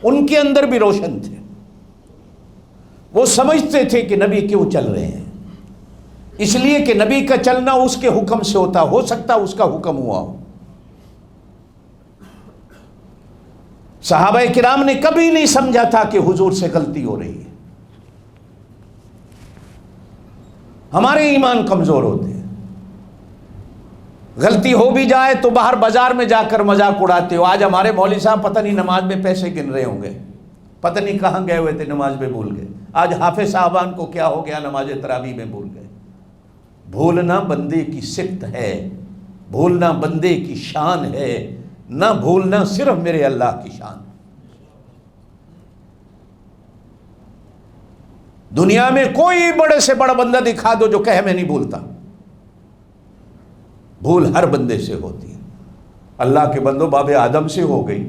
ان کے اندر بھی روشن تھے. وہ سمجھتے تھے کہ نبی کیوں چل رہے ہیں. اس لیے کہ نبی کا چلنا اس کے حکم سے ہوتا، ہو سکتا اس کا حکم ہوا ہو. صحابہ کرام نے کبھی نہیں سمجھا تھا کہ حضور سے غلطی ہو رہی ہے. ہمارے ایمان کمزور ہوتے ہیں. غلطی ہو بھی جائے تو باہر بازار میں جا کر مذاق اڑاتے ہو. آج ہمارے مولوی صاحب پتہ نہیں نماز میں پیسے گن رہے ہوں گے، پتہ نہیں کہاں گئے ہوئے تھے، نماز میں بھول گئے. آج حافظ صاحبان کو کیا ہو گیا، نماز تراویح میں بھول گئے. بھولنا بندے کی صفت ہے، بھولنا بندے کی شان ہے. نہ بھولنا صرف میرے اللہ کی شان. دنیا میں کوئی بڑے سے بڑا بندہ دکھا دو جو کہے میں نہیں بھولتا. بھول ہر بندے سے ہوتی ہے. اللہ کے بندو باب آدم سے ہو گئی.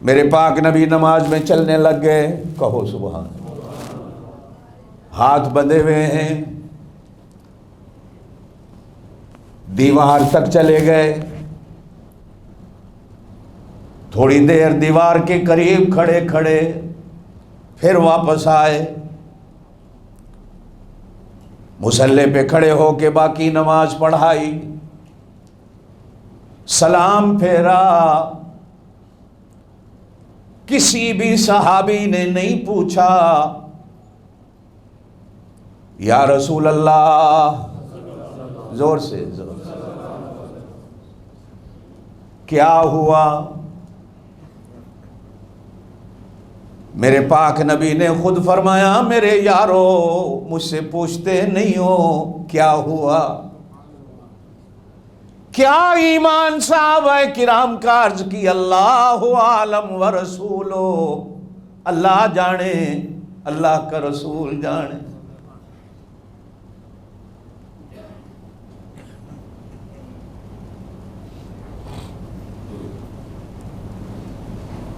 میرے پاک نبی نماز میں چلنے لگ گئے. کہو سبحان اللہ. ہاتھ بندھے ہوئے ہیں، دیوار تک چلے گئے. تھوڑی دیر دیوار کے قریب کھڑے کھڑے پھر واپس آئے. مصلی پہ کھڑے ہو کے باقی نماز پڑھائی. سلام پھیرا. کسی بھی صحابی نے نہیں پوچھا یا رسول اللہ، زور سے کیا ہوا؟ میرے پاک نبی نے خود فرمایا میرے یارو مجھ سے پوچھتے نہیں ہو کیا ہوا؟ کیا ایمان صحابہ کرام کا عرض کی اللہ عالم و رسولو، اللہ جانے، اللہ کا رسول جانے۔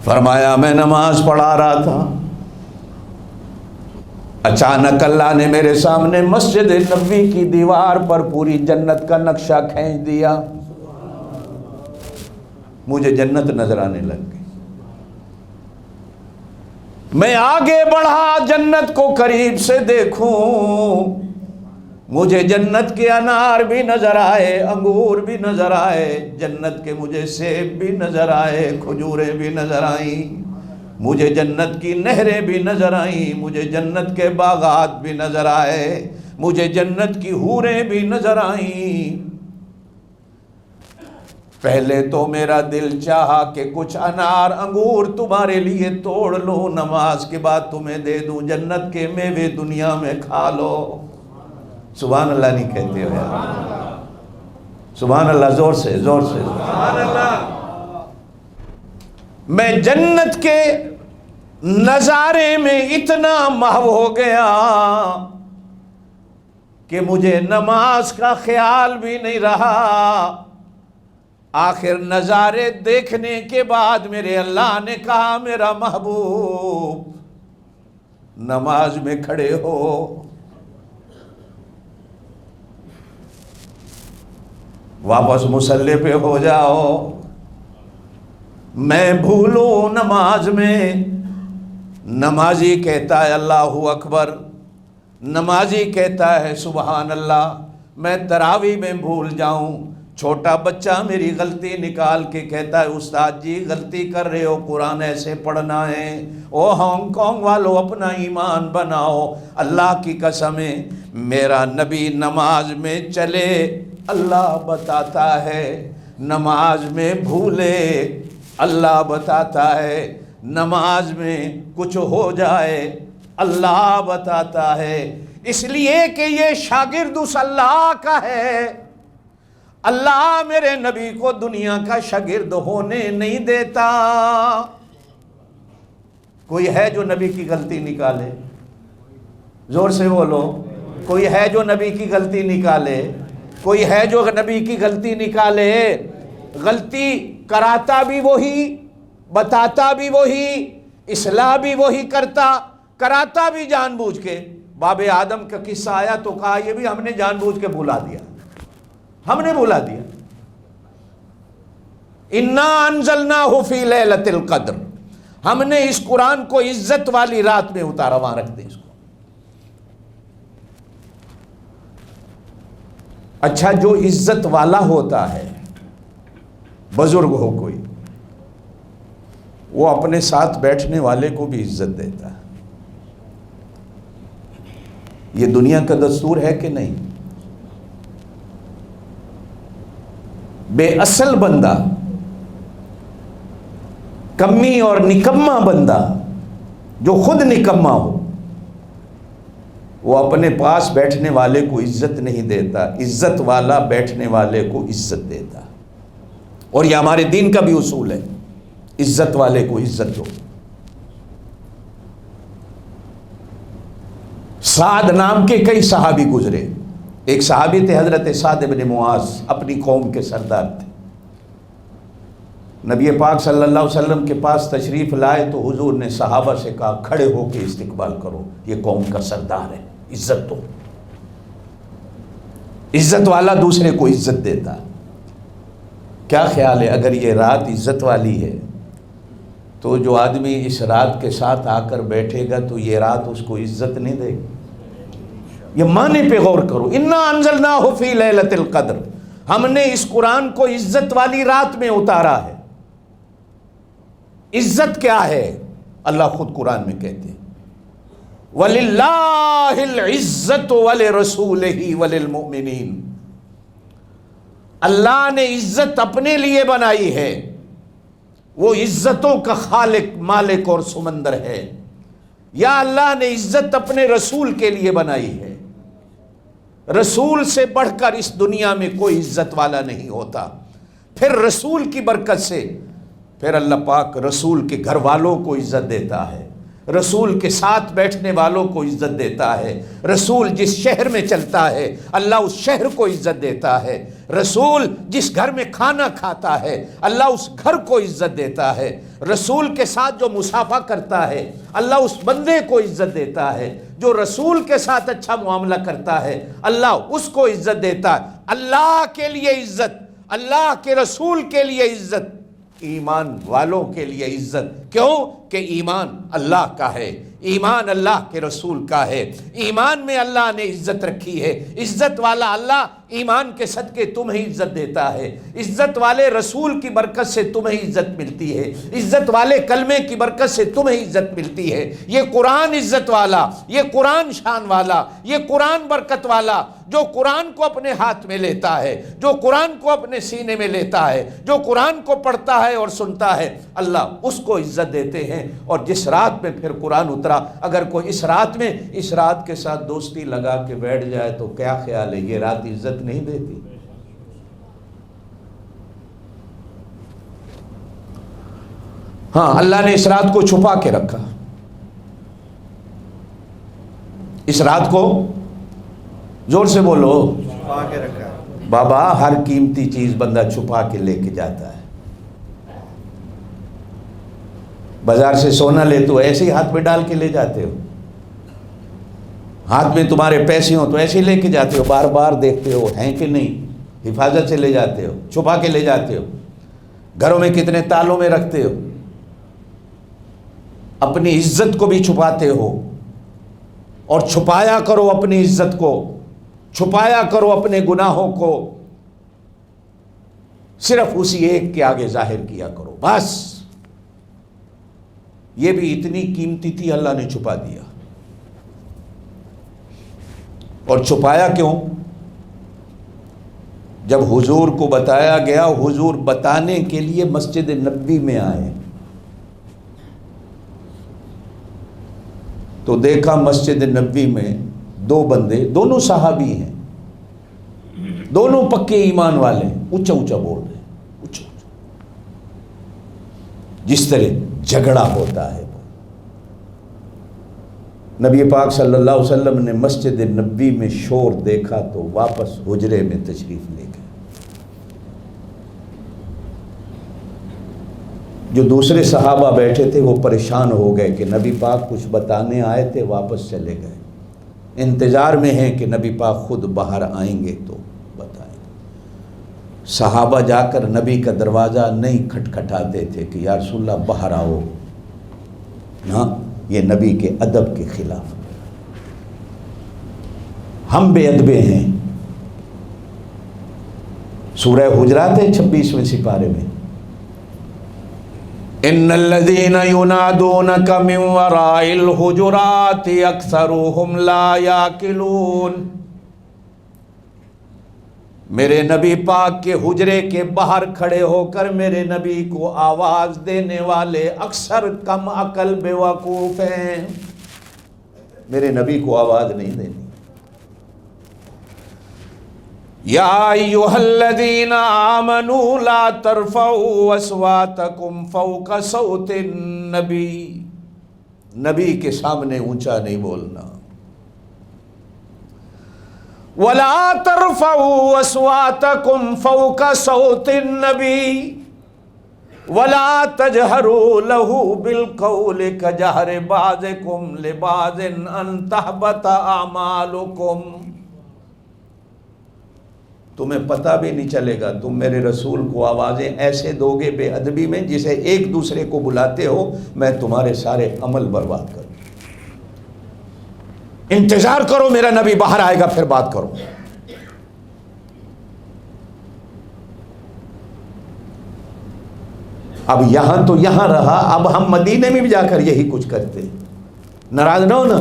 فرمایا میں نماز پڑھا رہا تھا، اچانک اللہ نے میرے سامنے مسجد نبوی کی دیوار پر پوری جنت کا نقشہ کھینچ دیا، مجھے جنت نظر آنے لگ گئی۔ میں آگے بڑھا جنت کو قریب سے دیکھوں، مجھے جنت کے انار بھی نظر آئے، انگور بھی نظر آئے، جنت کے مجھے سیب بھی نظر آئے، کھجوریں بھی نظر آئیں، مجھے جنت کی نہریں بھی نظر آئیں، مجھے جنت کے باغات بھی نظر آئے، مجھے جنت کی حوریں بھی نظر آئیں۔ پہلے تو میرا دل چاہا کہ کچھ انار انگور تمہارے لیے توڑ لوں، نماز کے بعد تمہیں دے دوں، جنت کے میوے دنیا میں کھا لو۔ سبحان اللہ نہیں کہتے ہو یار؟ سبحان اللہ، زور سے زور سے سبحان اللہ۔ میں جنت کے نظارے میں اتنا محو ہو گیا کہ مجھے نماز کا خیال بھی نہیں رہا۔ آخر نظارے دیکھنے کے بعد میرے اللہ نے کہا میرا محبوب نماز میں کھڑے ہو۔ واپس مصلی پہ ہو جاؤ، میں بھولوں نماز میں۔ نمازی کہتا ہے اللہ اکبر، نمازی کہتا ہے سبحان اللہ، میں تراویح میں بھول جاؤں، چھوٹا بچہ میری غلطی نکال کے کہتا ہے استاد جی غلطی کر رہے ہو، قرآن ایسے پڑھنا ہے۔ او ہانگ کانگ والو اپنا ایمان بناؤ، اللہ کی قسم ہے میرا نبی نماز میں چلے اللہ بتاتا ہے، نماز میں بھولے اللہ بتاتا ہے، نماز میں کچھ ہو جائے اللہ بتاتا ہے۔ اس لیے کہ یہ شاگرد اس اللہ کا ہے، اللہ میرے نبی کو دنیا کا شاگرد ہونے نہیں دیتا۔ کوئی ہے جو نبی کی غلطی نکالے؟ زور سے بولو، کوئی ہے جو نبی کی غلطی نکالے؟ کوئی ہے جو نبی کی غلطی نکالے؟ غلطی کراتا بھی وہی، بتاتا بھی وہی، اصلاح بھی وہی کرتا، کراتا بھی جان بوجھ کے۔ باب آدم کا قصہ آیا تو کہا یہ بھی ہم نے جان بوجھ کے بھلا دیا، ہم نے بھلا دیا۔ انا انزلناہ فی لیلۃ القدر، ہم نے اس قرآن کو عزت والی رات میں اتارا، وہاں رکھ دیں اس کو۔ اچھا جو عزت والا ہوتا ہے، بزرگ ہو کوئی، وہ اپنے ساتھ بیٹھنے والے کو بھی عزت دیتا ہے۔ یہ دنیا کا دستور ہے کہ نہیں؟ بے اصل بندہ، کمی اور نکما بندہ جو خود نکما ہو، وہ اپنے پاس بیٹھنے والے کو عزت نہیں دیتا، عزت والا بیٹھنے والے کو عزت دیتا۔ اور یہ ہمارے دین کا بھی اصول ہے، عزت والے کو عزت دو۔ سعد نام کے کئی صحابی گزرے، ایک صحابی تھے حضرت سعد بن معاذ، اپنی قوم کے سردار تھے۔ نبی پاک صلی اللہ علیہ وسلم کے پاس تشریف لائے تو حضور نے صحابہ سے کہا کھڑے ہو کے استقبال کرو، یہ قوم کا سردار ہے، عزت دو۔ عزت والا دوسرے کو عزت دیتا۔ کیا خیال ہے اگر یہ رات عزت والی ہے تو جو آدمی اس رات کے ساتھ آ کر بیٹھے گا تو یہ رات اس کو عزت نہیں دے گی؟ یہ معنی پہ غور کرو، انا انزلناہ فی لیلۃ القدر، ہم نے اس قرآن کو عزت والی رات میں اتارا ہے۔ عزت کیا ہے؟ اللہ خود قرآن میں کہتے ہیں وَلِلَّهِ الْعِزَّةُ وَلِرَسُولِهِ وَلِلْمُؤْمِنِينَ، اللہ نے عزت اپنے لیے بنائی ہے، وہ عزتوں کا خالق، مالک اور سمندر ہے، یا اللہ نے عزت اپنے رسول کے لیے بنائی ہے۔ رسول سے بڑھ کر اس دنیا میں کوئی عزت والا نہیں ہوتا۔ پھر رسول کی برکت سے پھر اللہ پاک رسول کے گھر والوں کو عزت دیتا ہے، رسول کے ساتھ بیٹھنے والوں کو عزت دیتا ہے، رسول جس شہر میں چلتا ہے اللہ اس شہر کو عزت دیتا ہے، رسول جس گھر میں کھانا کھاتا ہے اللہ اس گھر کو عزت دیتا ہے، رسول کے ساتھ جو مصافحہ کرتا ہے اللہ اس بندے کو عزت دیتا ہے، جو رسول کے ساتھ اچھا معاملہ کرتا ہے اللہ اس کو عزت دیتا ہے۔ اللہ کے لیے عزت، اللہ کے رسول کے لیے عزت، ایمان والوں کے لیے عزت۔ کیوں کہ ایمان اللہ کا ہے، ایمان اللہ کے رسول کا ہے، ایمان میں اللہ نے عزت رکھی ہے۔ عزت والا اللہ ایمان کے صدقے تمہیں عزت دیتا ہے، عزت والے رسول کی برکت سے تمہیں عزت ملتی ہے، عزت والے کلمے کی برکت سے تمہیں عزت ملتی ہے۔ یہ قرآن عزت والا، یہ قرآن شان والا، یہ قرآن برکت والا، جو قرآن کو اپنے ہاتھ میں لیتا ہے، جو قرآن کو اپنے سینے میں لیتا ہے، جو قرآن کو پڑھتا ہے اور سنتا ہے، اللہ اس کو عزت دیتے ہیں۔ اور جس رات میں پھر قرآن اترا، اگر کوئی اس رات میں اس رات کے ساتھ دوستی لگا کے بیٹھ جائے تو کیا خیال ہے، یہ رات عزت نہیں دیتی؟ ہاں، اللہ نے اس رات کو چھپا کے رکھا، اس رات کو زور سے بولو، چھپا کے رکھا۔ بابا ہر قیمتی چیز بندہ چھپا کے لے کے جاتا ہے۔ بازار سے سونا لے تو ایسے ہی ہاتھ میں ڈال کے لے جاتے ہو، ہاتھ میں تمہارے پیسے ہوں تو ایسے ہی لے کے جاتے ہو، بار بار دیکھتے ہو ہیں کہ نہیں، حفاظت سے لے جاتے ہو، چھپا کے لے جاتے ہو۔ گھروں میں کتنے تالوں میں رکھتے ہو، اپنی عزت کو بھی چھپاتے ہو، اور چھپایا کرو اپنی عزت کو، چھپایا کرو اپنے گناہوں کو، صرف اسی ایک کے آگے ظاہر کیا کرو بس۔ یہ بھی اتنی قیمتی تھی، اللہ نے چھپا دیا۔ اور چھپایا کیوں؟ جب حضور کو بتایا گیا، حضور بتانے کے لیے مسجد نبوی میں آئے تو دیکھا مسجد نبوی میں دو بندے، دونوں صحابی ہیں، دونوں پکے ایمان والے ہیں، اونچا اونچا بول رہے ہیں، اونچا اونچا، جس طرح جھگڑا ہوتا ہے۔ نبی پاک صلی اللہ علیہ وسلم نے مسجد نبوی میں شور دیکھا تو واپس حجرے میں تشریف لے گئے۔ جو دوسرے صحابہ بیٹھے تھے وہ پریشان ہو گئے کہ نبی پاک کچھ بتانے آئے تھے، واپس چلے گئے، انتظار میں ہیں کہ نبی پاک خود باہر آئیں گے تو بتائیں گے۔ صحابہ جا کر نبی کا دروازہ نہیں کھٹکھٹاتے تھے کہ یا رسول اللہ باہر آؤ، ہاں یہ نبی کے ادب کے خلاف، ہم بے ادبے ہیں۔ سورہ حجرات ہے 26ویں سپارے میں، ان الذين ينادونك من وراء الحجرات اکثرهم لا يعقلون۔ میرے نبی پاک کے حجرے کے باہر کھڑے ہو کر میرے نبی کو آواز دینے والے اکثر کم عقل بے وقوف ہیں، میرے نبی کو آواز نہیں دینی۔ یا ایھا الذین آمنوا لا ترفعوا اصواتکم فوق صوت النبی، نبی کے سامنے اونچا نہیں بولنا۔ ولا ترفعوا اصواتکم فوق صوت النبی ولا تجہروا له بالقول کجہر بعضکم لبعض ان تحبط اعمالکم۔ تمہیں پتہ بھی نہیں چلے گا، تم میرے رسول کو آوازیں ایسے دو گے بے ادبی میں جسے ایک دوسرے کو بلاتے ہو، میں تمہارے سارے عمل برباد کروں۔ انتظار کرو، میرا نبی باہر آئے گا پھر بات کرو۔ اب یہاں تو یہاں رہا، اب ہم مدینے میں بھی جا کر یہی کچھ کرتے، ناراض نہ ہونا۔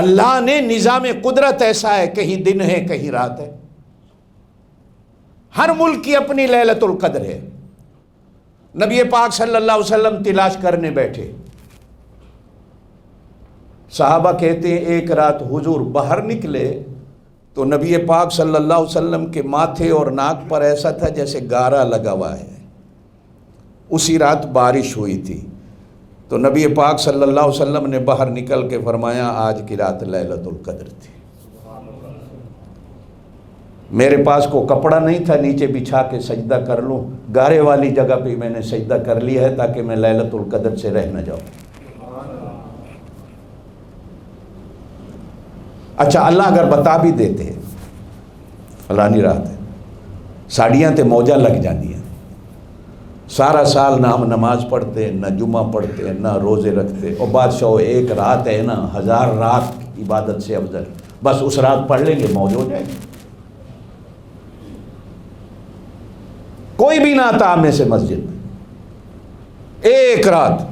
اللہ نے نظام قدرت ایسا ہے، کہیں دن ہے کہیں رات ہے، ہر ملک کی اپنی لیلۃ القدر ہے۔ نبی پاک صلی اللہ علیہ وسلم تلاش کرنے بیٹھے، صحابہ کہتے ہیں ایک رات حضور باہر نکلے تو نبی پاک صلی اللہ علیہ وسلم کے ماتھے اور ناک پر ایسا تھا جیسے گارا لگا ہوا ہے۔ اسی رات بارش ہوئی تھی تو نبی پاک صلی اللہ علیہ وسلم نے باہر نکل کے فرمایا آج کی رات لیلۃ القدر تھی۔ میرے پاس کو کپڑا نہیں تھا نیچے بچھا کے سجدہ کر لوں، گارے والی جگہ پہ میں نے سجدہ کر لیا ہے تاکہ میں لیلۃ القدر سے رہ نہ جاؤں۔ اچھا اللہ اگر بتا بھی دیتے، فلانی رات ہے، ساڑیاں تے موجہ لگ جاندی ہیں، سارا سال نہ ہم نماز پڑھتے، نہ جمعہ پڑھتے، نہ روزے رکھتے، اور بادشاہ ایک رات ہے نا 1000 رات عبادت سے افضل، بس اس رات پڑھ لیں گے موج ہو جائے گی۔ کوئی بھی نہ آتا میں سے مسجد میں، ایک رات۔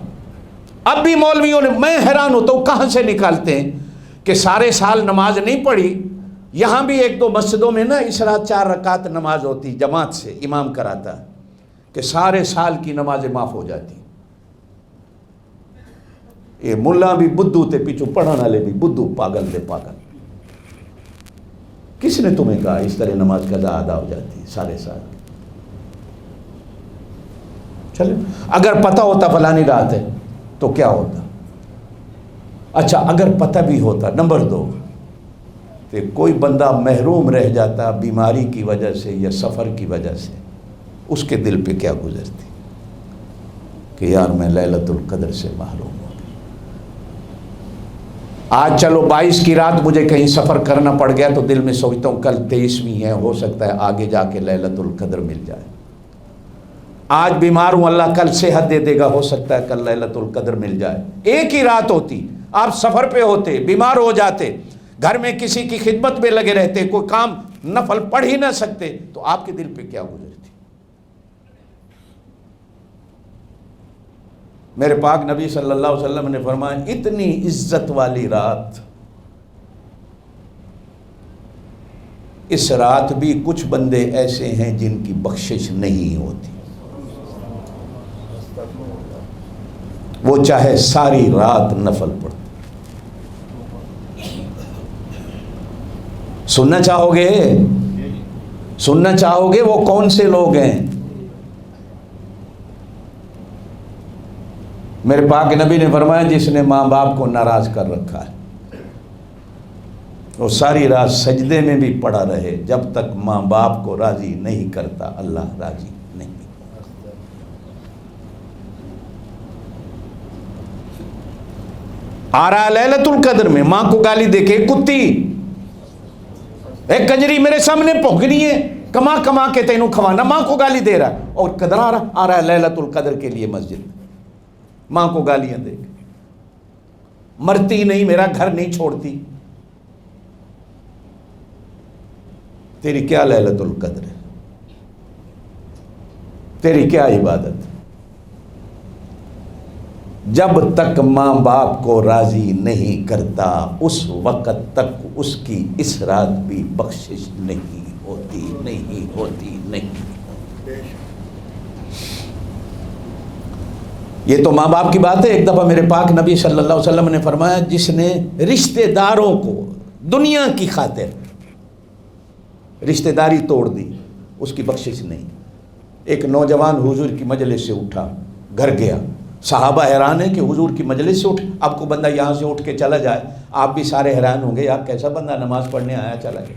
اب بھی مولویوں نے، میں حیران ہوتا ہوں کہاں سے نکالتے ہیں کہ سارے سال نماز نہیں پڑھی۔ یہاں بھی ایک دو مسجدوں میں نا اس رات 4 رکعت نماز ہوتی جماعت سے، امام کراتا کہ سارے سال کی نمازیں معاف ہو جاتی۔ یہ ملا بھی بدھو تے پیچھو پڑھن والے بھی بدھو، پاگل دے پاگل۔ کس نے تمہیں کہا اس طرح نماز قضا ادا ہو جاتی سارے سال؟ چلے اگر پتہ ہوتا فلانی رات ہے تو کیا ہوتا؟ اچھا اگر پتہ بھی ہوتا، نمبر 2 کہ کوئی بندہ محروم رہ جاتا بیماری کی وجہ سے یا سفر کی وجہ سے، اس کے دل پہ کیا گزرتی کہ یار میں لیلۃ القدر سے محروم ہوں۔ آج چلو 22 کی رات مجھے کہیں سفر کرنا پڑ گیا تو دل میں سوچتا ہوں کل 23ویں ہے، ہو سکتا ہے آگے جا کے لیلۃ القدر مل جائے۔ آج بیمار ہوں، اللہ کل صحت دے دے گا، ہو سکتا ہے کل لیلۃ القدر مل جائے۔ ایک ہی رات ہوتی، آپ سفر پہ ہوتے، بیمار ہو جاتے، گھر میں کسی کی خدمت میں لگے رہتے، کوئی کام نفل پڑھ ہی نہ سکتے، تو آپ کے دل پہ کیا گزرتی؟ میرے پاک نبی صلی اللہ علیہ وسلم نے فرمایا اتنی عزت والی رات، اس رات بھی کچھ بندے ایسے ہیں جن کی بخشش نہیں ہوتی، وہ چاہے ساری رات نفل پڑھتے۔ سننا چاہو گے؟ سننا چاہو گے وہ کون سے لوگ ہیں؟ میرے پاک نبی نے فرمایا جس نے ماں باپ کو ناراض کر رکھا ہے وہ ساری رات سجدے میں بھی پڑا رہے، جب تک ماں باپ کو راضی نہیں کرتا اللہ راضی نہیں۔ آ رہا لیلۃ القدر میں ماں کو گالی دے کے، کتی ایک کنجری میرے سامنے پھونکنی ہے، کما کما کے تینوں کھوانا، ماں کو گالی دے رہا ہے، اور قدر آ رہا ہے لیلۃ القدر کے لیے مسجد میں، ماں کو گالیاں دے کے، مرتی نہیں، میرا گھر نہیں چھوڑتی۔ تیری کیا لیلۃ القدر ہے؟ تیری کیا عبادت؟ جب تک ماں باپ کو راضی نہیں کرتا اس وقت تک اس کی اس رات بھی بخشش نہیں ہوتی، نہیں ہوتی، نہیں۔ یہ تو ماں باپ کی بات ہے۔ ایک دفعہ میرے پاک نبی صلی اللہ علیہ وسلم نے فرمایا جس نے رشتہ داروں کو دنیا کی خاطر رشتہ داری توڑ دی اس کی بخشش نہیں۔ ایک نوجوان حضور کی مجلس سے اٹھا، گھر گیا، صحابہ حیران ہیں کہ حضور کی مجلس سے اٹھ، اب کو بندہ یہاں سے اٹھ کے چلا جائے، آپ بھی سارے حیران ہوں گے یار کیسا بندہ نماز پڑھنے آیا چلا گیا۔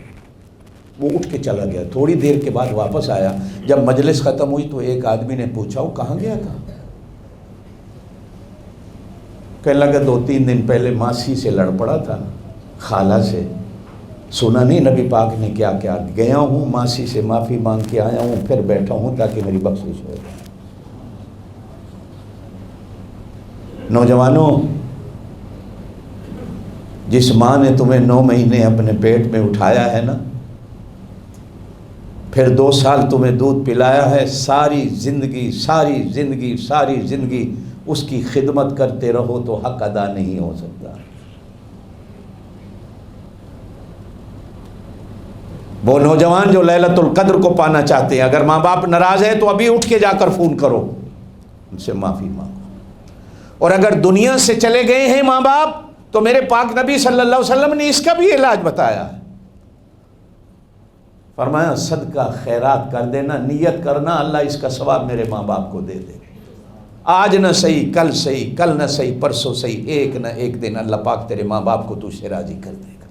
وہ اٹھ کے چلا گیا، تھوڑی دیر کے بعد واپس آیا، جب مجلس ختم ہوئی تو ایک آدمی نے پوچھا وہ کہاں گیا تھا؟ کہنے لگا 2-3 دن پہلے ماسی سے لڑ پڑا تھا، خالہ سے، سنا نہیں نبی پاک نے کیا کیا، گیا ہوں ماسی سے معافی مانگ کے آیا ہوں، پھر بیٹھا ہوں تاکہ میری بخشش ہو۔ نوجوانوں، جس ماں نے تمہیں 9 مہینے اپنے پیٹ میں اٹھایا ہے نا، پھر 2 سال تمہیں دودھ پلایا ہے، ساری زندگی اس کی خدمت کرتے رہو تو حق ادا نہیں ہو سکتا۔ وہ نوجوان جو لیلۃ القدر کو پانا چاہتے ہیں، اگر ماں باپ ناراض ہے تو ابھی اٹھ کے جا کر فون کرو، ان سے معافی مانگو۔ اور اگر دنیا سے چلے گئے ہیں ماں باپ تو میرے پاک نبی صلی اللہ علیہ وسلم نے اس کا بھی علاج بتایا ہے، فرمایا صدقہ خیرات کر دینا، نیت کرنا اللہ اس کا ثواب میرے ماں باپ کو دے دے، آج نہ صحیح کل صحیح، کل نہ صحیح پرسوں صحیح، ایک نہ ایک دن اللہ پاک تیرے ماں باپ کو تجھ سے راضی کر دے گا۔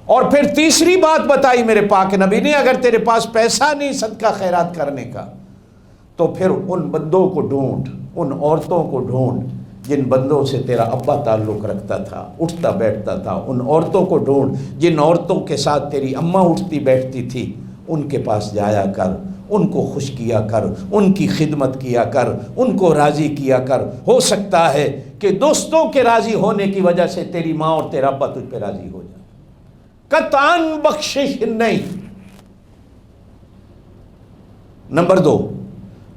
اور پھر تیسری بات بتائی میرے پاک نبی نے، اگر تیرے پاس پیسہ نہیں صدقہ خیرات کرنے کا تو پھر ان بندوں کو ڈھونڈ، ان عورتوں کو ڈھونڈ جن بندوں سے تیرا ابا تعلق رکھتا تھا، اٹھتا بیٹھتا تھا، ان عورتوں کو ڈھونڈ جن عورتوں کے ساتھ تیری اماں اٹھتی بیٹھتی تھی، ان کے پاس جایا کر، ان کو خوش کیا کر، ان کی خدمت کیا کر، ان کو راضی کیا کر۔ ہو سکتا ہے کہ دوستوں کے راضی ہونے کی وجہ سے تیری ماں اور تیرا ابا تجھ پہ راضی ہو جائے، قطعاً بخشش نہیں۔ نمبر 2،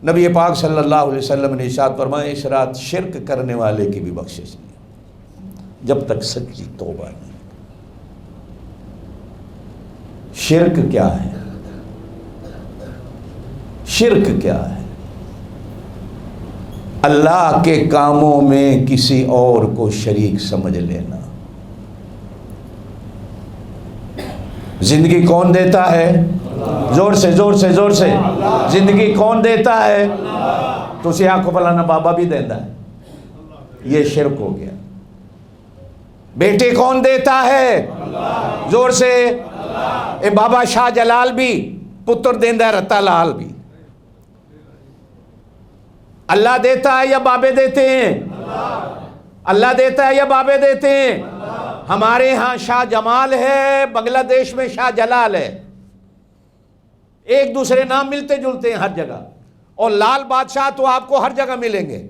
نبی پاک صلی اللہ علیہ وسلم نے ارشاد فرمایا اس رات شرک کرنے والے کی بھی بخشش نہیں جب تک سچی توبہ نہیں۔ شرک کیا ہے؟ شرک کیا ہے؟ اللہ کے کاموں میں کسی اور کو شریک سمجھ لینا۔ زندگی کون دیتا ہے؟ زور سے زور سے زور سے، زندگی کون دیتا ہے؟ تو اسی آنکھ کو فلانا بابا بھی دیتا ہے، یہ شرک ہو گیا۔ بیٹے کون دیتا ہے؟ زور سے، اے بابا شاہ جلال بھی پتر دیندہ ہے، رتا لال بھی۔ اللہ دیتا ہے یا بابے دیتے ہیں؟ اللہ دیتا ہے یا بابے دیتے ہیں؟ ہمارے ہاں شاہ جمال ہے، بنگلہ دیش میں شاہ جلال ہے، ایک دوسرے نام ملتے جلتے ہیں ہر جگہ، اور لال بادشاہ تو آپ کو ہر جگہ ملیں گے،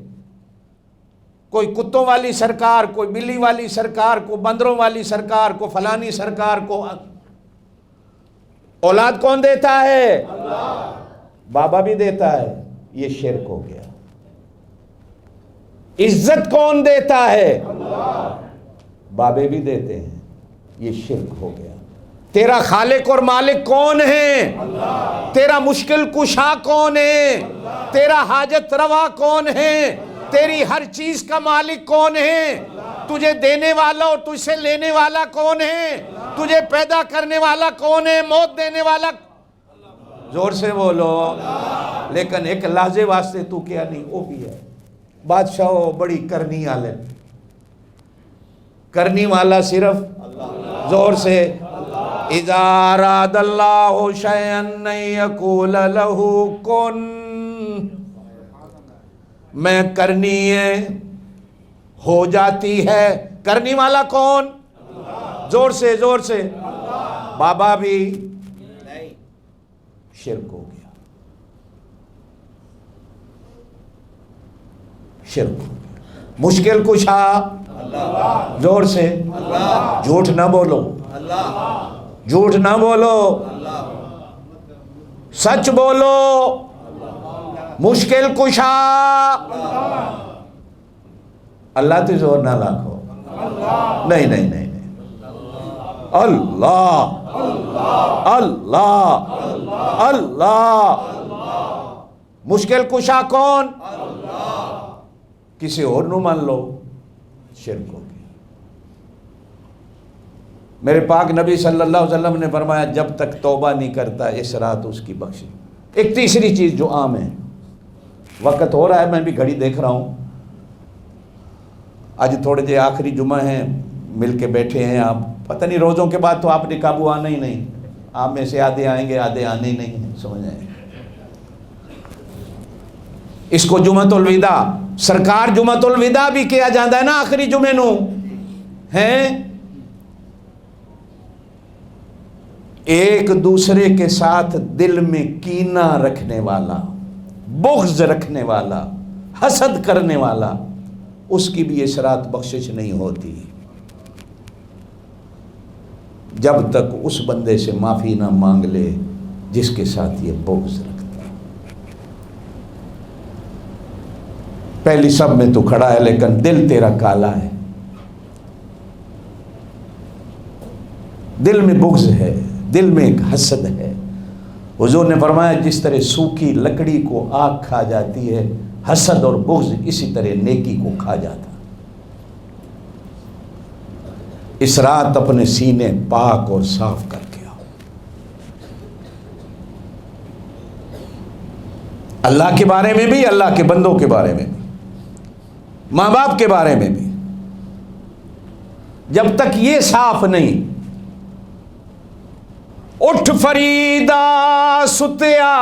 کوئی کتوں والی سرکار، کوئی بلی والی سرکار، کوئی بندروں والی سرکار، کوئی فلانی سرکار کو۔ اولاد کون دیتا ہے؟ بابا بھی دیتا ہے، یہ شرک ہو گیا۔ عزت کون دیتا ہے؟ بابے بھی دیتے ہیں، یہ شرک ہو گیا۔ تیرا خالق اور مالک کون ہے؟ تیرا مشکل کشا کون ہے؟ تیرا حاجت روا کون ہے؟ تیری ہر چیز کا مالک کون ہے؟ تجھے دینے والا اور تجھ سے لینے والا کون ہے؟ تجھے پیدا کرنے والا کون ہے؟ موت دینے والا؟ زور سے بولو۔ لیکن ایک لحظے واسطے تو کیا نہیں، وہ بھی ہے۔ بادشاہ ہو بڑی کرنی والے، کرنی والا صرف زور سے، اذا اراد اللہ شیئا ان یقول لہ کن، میں کرنی ہے ہو جاتی ہے۔ کرنی والا کون؟ زور سے زور سے، بابا بھی شرک ہو گیا، شرک ہو گیا۔ مشکل کشا زور سے، جھوٹ نہ بولو، جھوٹ نہ بولو، سچ بولو۔ مشکل کشا اللہ تے زور نہ لاکھو، نہیں نہیں نہیں نہیں، اللہ اللہ اللہ۔ مشکل کشا کون؟ کسی اور نو مان لو، شرک ہو گیا۔ میرے پاک نبی صلی اللہ علیہ وسلم نے فرمایا جب تک توبہ نہیں کرتا اس رات اس کی بخشش۔ ایک تیسری چیز جو عام ہے، وقت ہو رہا ہے، میں بھی گھڑی دیکھ رہا ہوں، آج تھوڑے جے آخری جمعہ ہیں، مل کے بیٹھے ہیں آپ، پتہ نہیں روزوں کے بعد تو آپ نے قابو آنا ہی نہیں، آپ میں سے آدھے آئیں گے آدھے آنے ہی نہیں ہیں، سمجھ آئیں۔ اس کو جمعۃ الوداع، سرکار جمعۃ الوداع بھی کیا جاتا ہے نا آخری جمعے نو، ہیں ایک دوسرے کے ساتھ دل میں کینہ رکھنے والا، بغض رکھنے والا، حسد کرنے والا، اس کی بھی اس رات بخشش نہیں ہوتی جب تک اس بندے سے معافی نہ مانگ لے جس کے ساتھ یہ بغض رکھتا ہے۔ پہلی سب میں تو کھڑا ہے لیکن دل تیرا کالا ہے، دل میں بغض ہے، دل میں ایک حسد ہے. حضور نے فرمایا جس طرح سوکھی لکڑی کو آگ کھا جاتی ہے، حسد اور بغض اسی طرح نیکی کو کھا جاتا. اس رات اپنے سینے پاک اور صاف کر کے آؤ. اللہ کے بارے میں بھی، اللہ کے بندوں کے بارے میں بھی، ماں باپ کے بارے میں بھی. جب تک یہ صاف نہیں، اٹھ فریدا ستیا،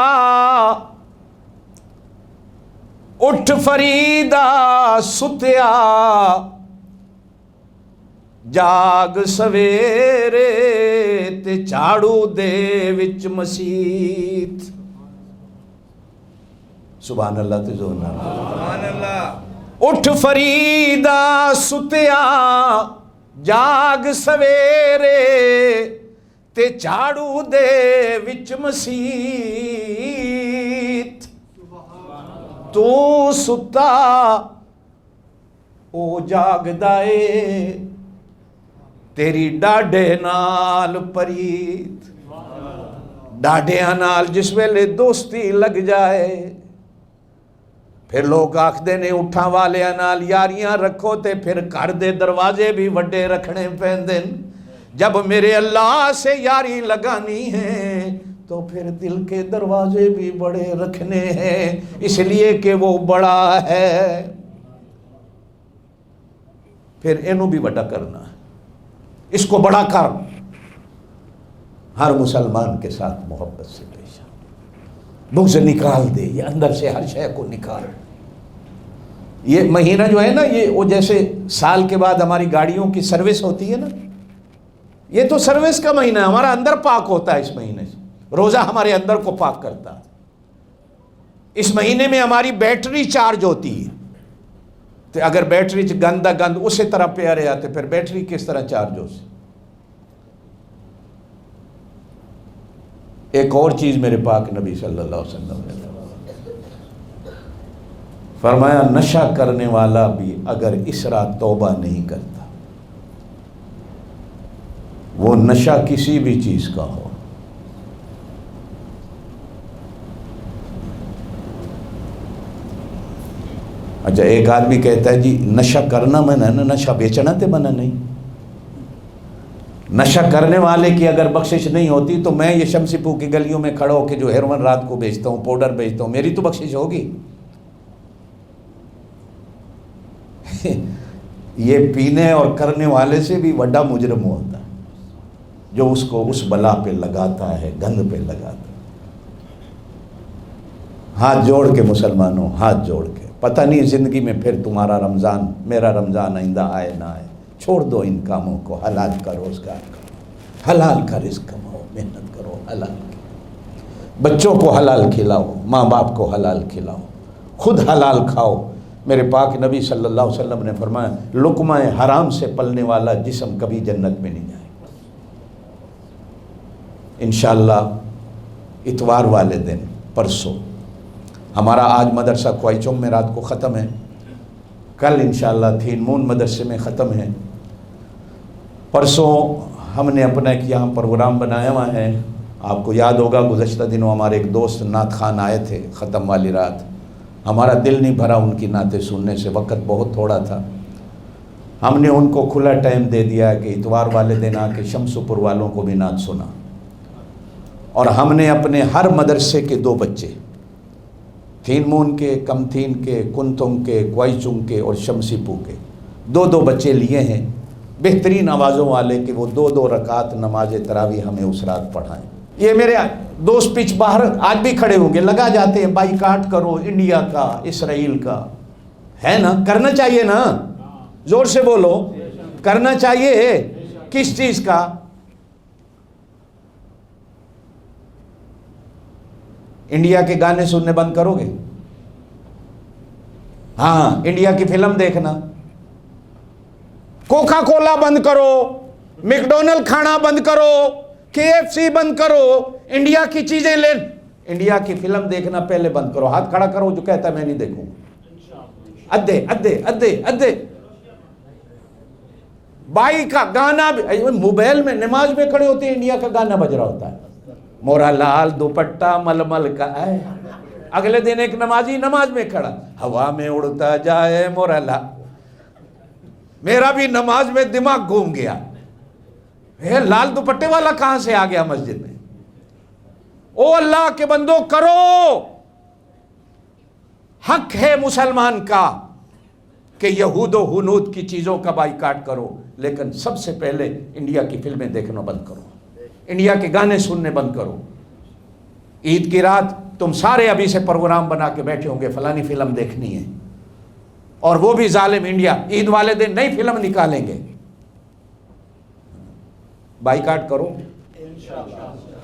اٹھ فریدا ستیا، جاگ سویرے تے جھاڑو دے وچ مسیت. سبحان اللہ تے زور نال سبحان اللہ. اٹھ فریدا ستیا، جاگ سویرے تے جھاڑو دے وچ مسیت. تو ستا او جاگدا اے، تیری ڈاڈے نال پریت. ڈاڈیاں نال جس ویلے دوستی لگ جائے، پھر لوگ آکھدے نے اٹھاں والیاں نال یاریاں رکھو تے پھر گھر دے دروازے بھی وڈے رکھنے پیندے. جب میرے اللہ سے یاری لگانی ہے تو پھر دل کے دروازے بھی بڑے رکھنے ہیں، اس لیے کہ وہ بڑا ہے. پھر اینو بھی بڑا کرنا ہے، اس کو بڑا کر. ہر مسلمان کے ساتھ محبت سے پیش آ، بغض نکال دے، یہ اندر سے ہر شے کو نکال. یہ مہینہ جو ہے نا، یہ وہ جیسے سال کے بعد ہماری گاڑیوں کی سروس ہوتی ہے نا، یہ تو سروس کا مہینہ ہے. ہمارا اندر پاک ہوتا ہے اس مہینے سے. روزہ ہمارے اندر کو پاک کرتا ہے. اس مہینے میں ہماری بیٹری چارج ہوتی ہے. تو اگر بیٹری گند اسی طرح پہ رہے آتے، پھر بیٹری کس طرح چارج ہو سی. ایک اور چیز میرے پاک نبی صلی اللہ علیہ وسلم نے فرمایا، نشہ کرنے والا بھی اگر اس رات توبہ نہیں کرتا، وہ نشہ کسی بھی چیز کا ہو، اچھا ایک آدمی کہتا ہے جی نشہ کرنا منع ہے نا، نشہ بیچنا تے منع نہیں. نشہ کرنے والے کی اگر بخشش نہیں ہوتی تو میں یہ شمسی پور کی گلیوں میں کھڑا ہو کے جو ہیروئن رات کو بیچتا ہوں، پاؤڈر بیچتا ہوں، میری تو بخشش ہوگی. یہ پینے اور کرنے والے سے بھی بڑا مجرم ہوتا ہے جو اس کو اس بلا پہ لگاتا ہے، گند پہ لگاتا ہے. ہاتھ جوڑ کے مسلمانوں، ہاتھ جوڑ کے، پتہ نہیں زندگی میں پھر تمہارا رمضان، میرا رمضان آئندہ آئے نہ آئے. چھوڑ دو ان کاموں کو، حلال کا روزگار کرو، حلال کا رزق کماؤ، محنت کرو حلال کی. بچوں کو حلال کھلاؤ، ماں باپ کو حلال کھلاؤ، خود حلال کھاؤ. میرے پاک نبی صلی اللہ علیہ وسلم نے فرمایا، لقمہ حرام سے پلنے والا جسم کبھی جنت میں نہیں جائے. انشاءاللہ اتوار والے دن پرسوں ہمارا آج مدرسہ کوائچونگ میں رات کو ختم ہے، کل انشاءاللہ تھین مون مدرسے میں ختم ہے. پرسوں ہم نے اپنا ایک یہاں پروگرام بنایا ہوا ہے. آپ کو یاد ہوگا گزشتہ دنوں ہمارے ایک دوست نعت خان آئے تھے ختم والی رات. ہمارا دل نہیں بھرا ان کی نعتیں سننے سے، وقت بہت تھوڑا تھا. ہم نے ان کو کھلا ٹائم دے دیا کہ اتوار والے دن آ کے شمس پور والوں کو بھی نعت سنا. اور ہم نے اپنے ہر مدرسے کے 2 بچے، تھین مون کے، کم تھین کے، کنتم کے، کوائچونگ کے اور شمسی پور کے 2 بچے لیے ہیں بہترین آوازوں والے کہ وہ 2 رکعت نماز تراویح ہمیں اس رات پڑھائیں. یہ میرے دوست پچ باہر آج بھی کھڑے ہوں گے، لگا جاتے ہیں بائیکاٹ کرو انڈیا کا، اسرائیل کا. ہے نا، کرنا چاہیے نا، زور سے بولو، کرنا چاہیے. کس چیز کا؟ انڈیا کے گانے سننے بند کرو گے؟ ہاں، انڈیا کی فلم دیکھنا. کوکا کولا بند کرو، میکڈونلڈ کھانا بند کرو، KFC بند کرو، انڈیا کی چیزیں لے، انڈیا کی فلم دیکھنا پہلے بند کرو. ہاتھ کھڑا کرو جو کہتا ہے میں نہیں دیکھوں. ادھے ادھے ادھے ادھے بائی کا گانا بھی موبائل میں نماز میں کھڑے ہوتے ہیں، انڈیا کا گانا بج رہا ہوتا ہے، مورا لال دوپٹہ ململ کا ہے۔ اگلے دن ایک نمازی نماز میں کھڑا، ہوا میں اڑتا جائے مورا لال۔ میرا بھی نماز میں دماغ گھوم گیا، لال دوپٹے والا کہاں سے آ گیا مسجد میں؟ او اللہ کے بندو کرو، حق ہے مسلمان کا کہ یہود و ہنود کی چیزوں کا بائیکاٹ کرو، لیکن سب سے پہلے انڈیا کی فلمیں دیکھنا بند کرو، انڈیا کے گانے سننے بند کرو۔ عید کی رات تم سارے ابھی سے پروگرام بنا کے بیٹھے ہوں گے، فلانی فلم دیکھنی ہے، اور وہ بھی ظالم انڈیا عید والے دن نئی فلم نکالیں گے۔ بائیکاٹ کرو،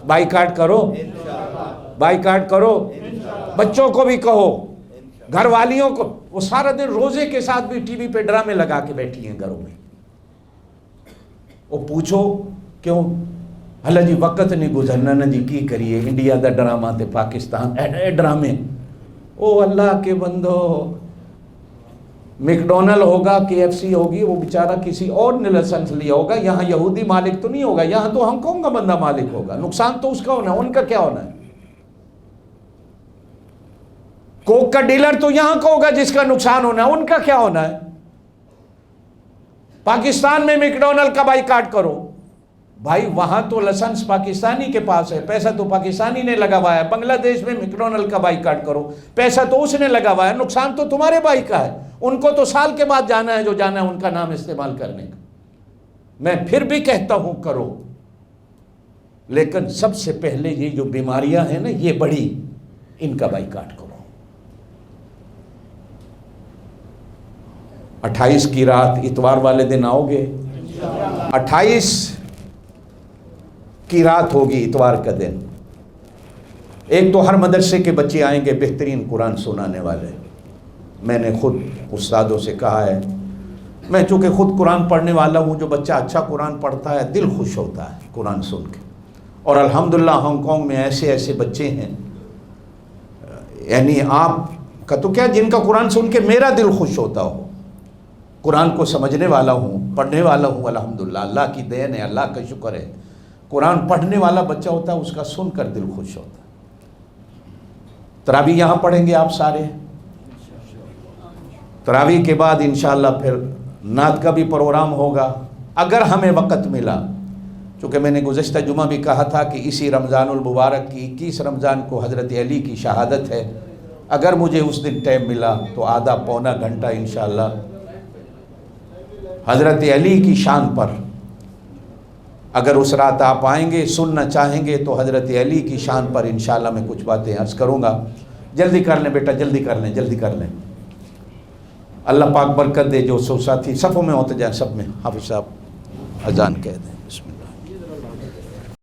بائیکاٹ کرو، بائیکاٹ کرو۔ بچوں کو بھی کہو، گھر والیوں کو، وہ سارا دن روزے کے ساتھ بھی ٹی وی پہ ڈرامے لگا کے بیٹھی ہیں گھروں میں۔ وہ پوچھو کیوں؟ اللہ جی وقت نہیں گزرنا نا جی، کی کریے، انڈیا دا ڈرامہ تے پاکستان اے ڈرامے۔ او اللہ کے بندو، میکڈونلڈ ہوگا، KFC ہوگی، وہ بیچارہ کسی اور نے لائسنس لیا ہوگا، یہاں یہودی مالک تو نہیں ہوگا، یہاں تو ہانگ کانگ کا بندہ مالک ہوگا، نقصان تو اس کا ہونا ہے، ان کا کیا ہونا ہے؟ کوک کا ڈیلر تو یہاں کا ہوگا جس کا نقصان ہونا ہے، ان کا کیا ہونا ہے؟ پاکستان میں میکڈونلڈ کا بائیکاٹ کرو، بھائی وہاں تو لائسنس پاکستانی کے پاس ہے، پیسہ تو پاکستانی نے لگا ہوا ہے۔ بنگلہ دیش میں میکڈونلڈ کا بائیکاٹ کرو، پیسہ تو اس نے لگا ہوا ہے، نقصان تو تمہارے بھائی کا ہے۔ ان کو تو سال کے بعد جانا ہے جو جانا ہے ان کا نام استعمال کرنے کا۔ میں پھر بھی کہتا ہوں کرو، لیکن سب سے پہلے یہ جو بیماریاں ہیں نا یہ بڑی، ان کا بائیکاٹ کرو۔ 28 کی رات اتوار والے دن آؤ گے؟ 28 کی رات ہوگی اتوار کا دن۔ ایک تو ہر مدرسے کے بچے آئیں گے بہترین قرآن سنانے والے۔ میں نے خود استادوں سے کہا ہے، میں چونکہ خود قرآن پڑھنے والا ہوں، جو بچہ اچھا قرآن پڑھتا ہے دل خوش ہوتا ہے قرآن سن کے۔ اور الحمدللہ ہانگ کانگ میں ایسے ایسے بچے ہیں، یعنی آپ کا تو کیا، جن کا قرآن سن کے میرا دل خوش ہوتا ہو۔ قرآن کو سمجھنے والا ہوں، پڑھنے والا ہوں، الحمدللہ اللہ کی دین ہے، اللہ کا شکر ہے۔ قرآن پڑھنے والا بچہ ہوتا ہے، اس کا سن کر دل خوش ہوتا ہے۔ تراویح یہاں پڑھیں گے آپ سارے، تراویح کے بعد انشاءاللہ پھر نعت کا بھی پروگرام ہوگا اگر ہمیں وقت ملا، چونکہ میں نے گزشتہ جمعہ بھی کہا تھا کہ اسی رمضان المبارک کی 21 رمضان کو حضرت علی کی شہادت ہے، اگر مجھے اس دن ٹائم ملا تو آدھا پونا گھنٹہ انشاءاللہ حضرت علی کی شان پر، اگر اس رات آپ آئیں گے سننا چاہیں گے تو حضرت علی کی شان پر انشاءاللہ میں کچھ باتیں عرض کروں گا۔ جلدی کر لیں بیٹا، جلدی کر لیں، جلدی کر لیں۔ اللہ پاک برکت دے، جو ساتھی صفوں میں ہوتے جائیں سب میں۔ حافظ صاحب اذان کہہ دیں۔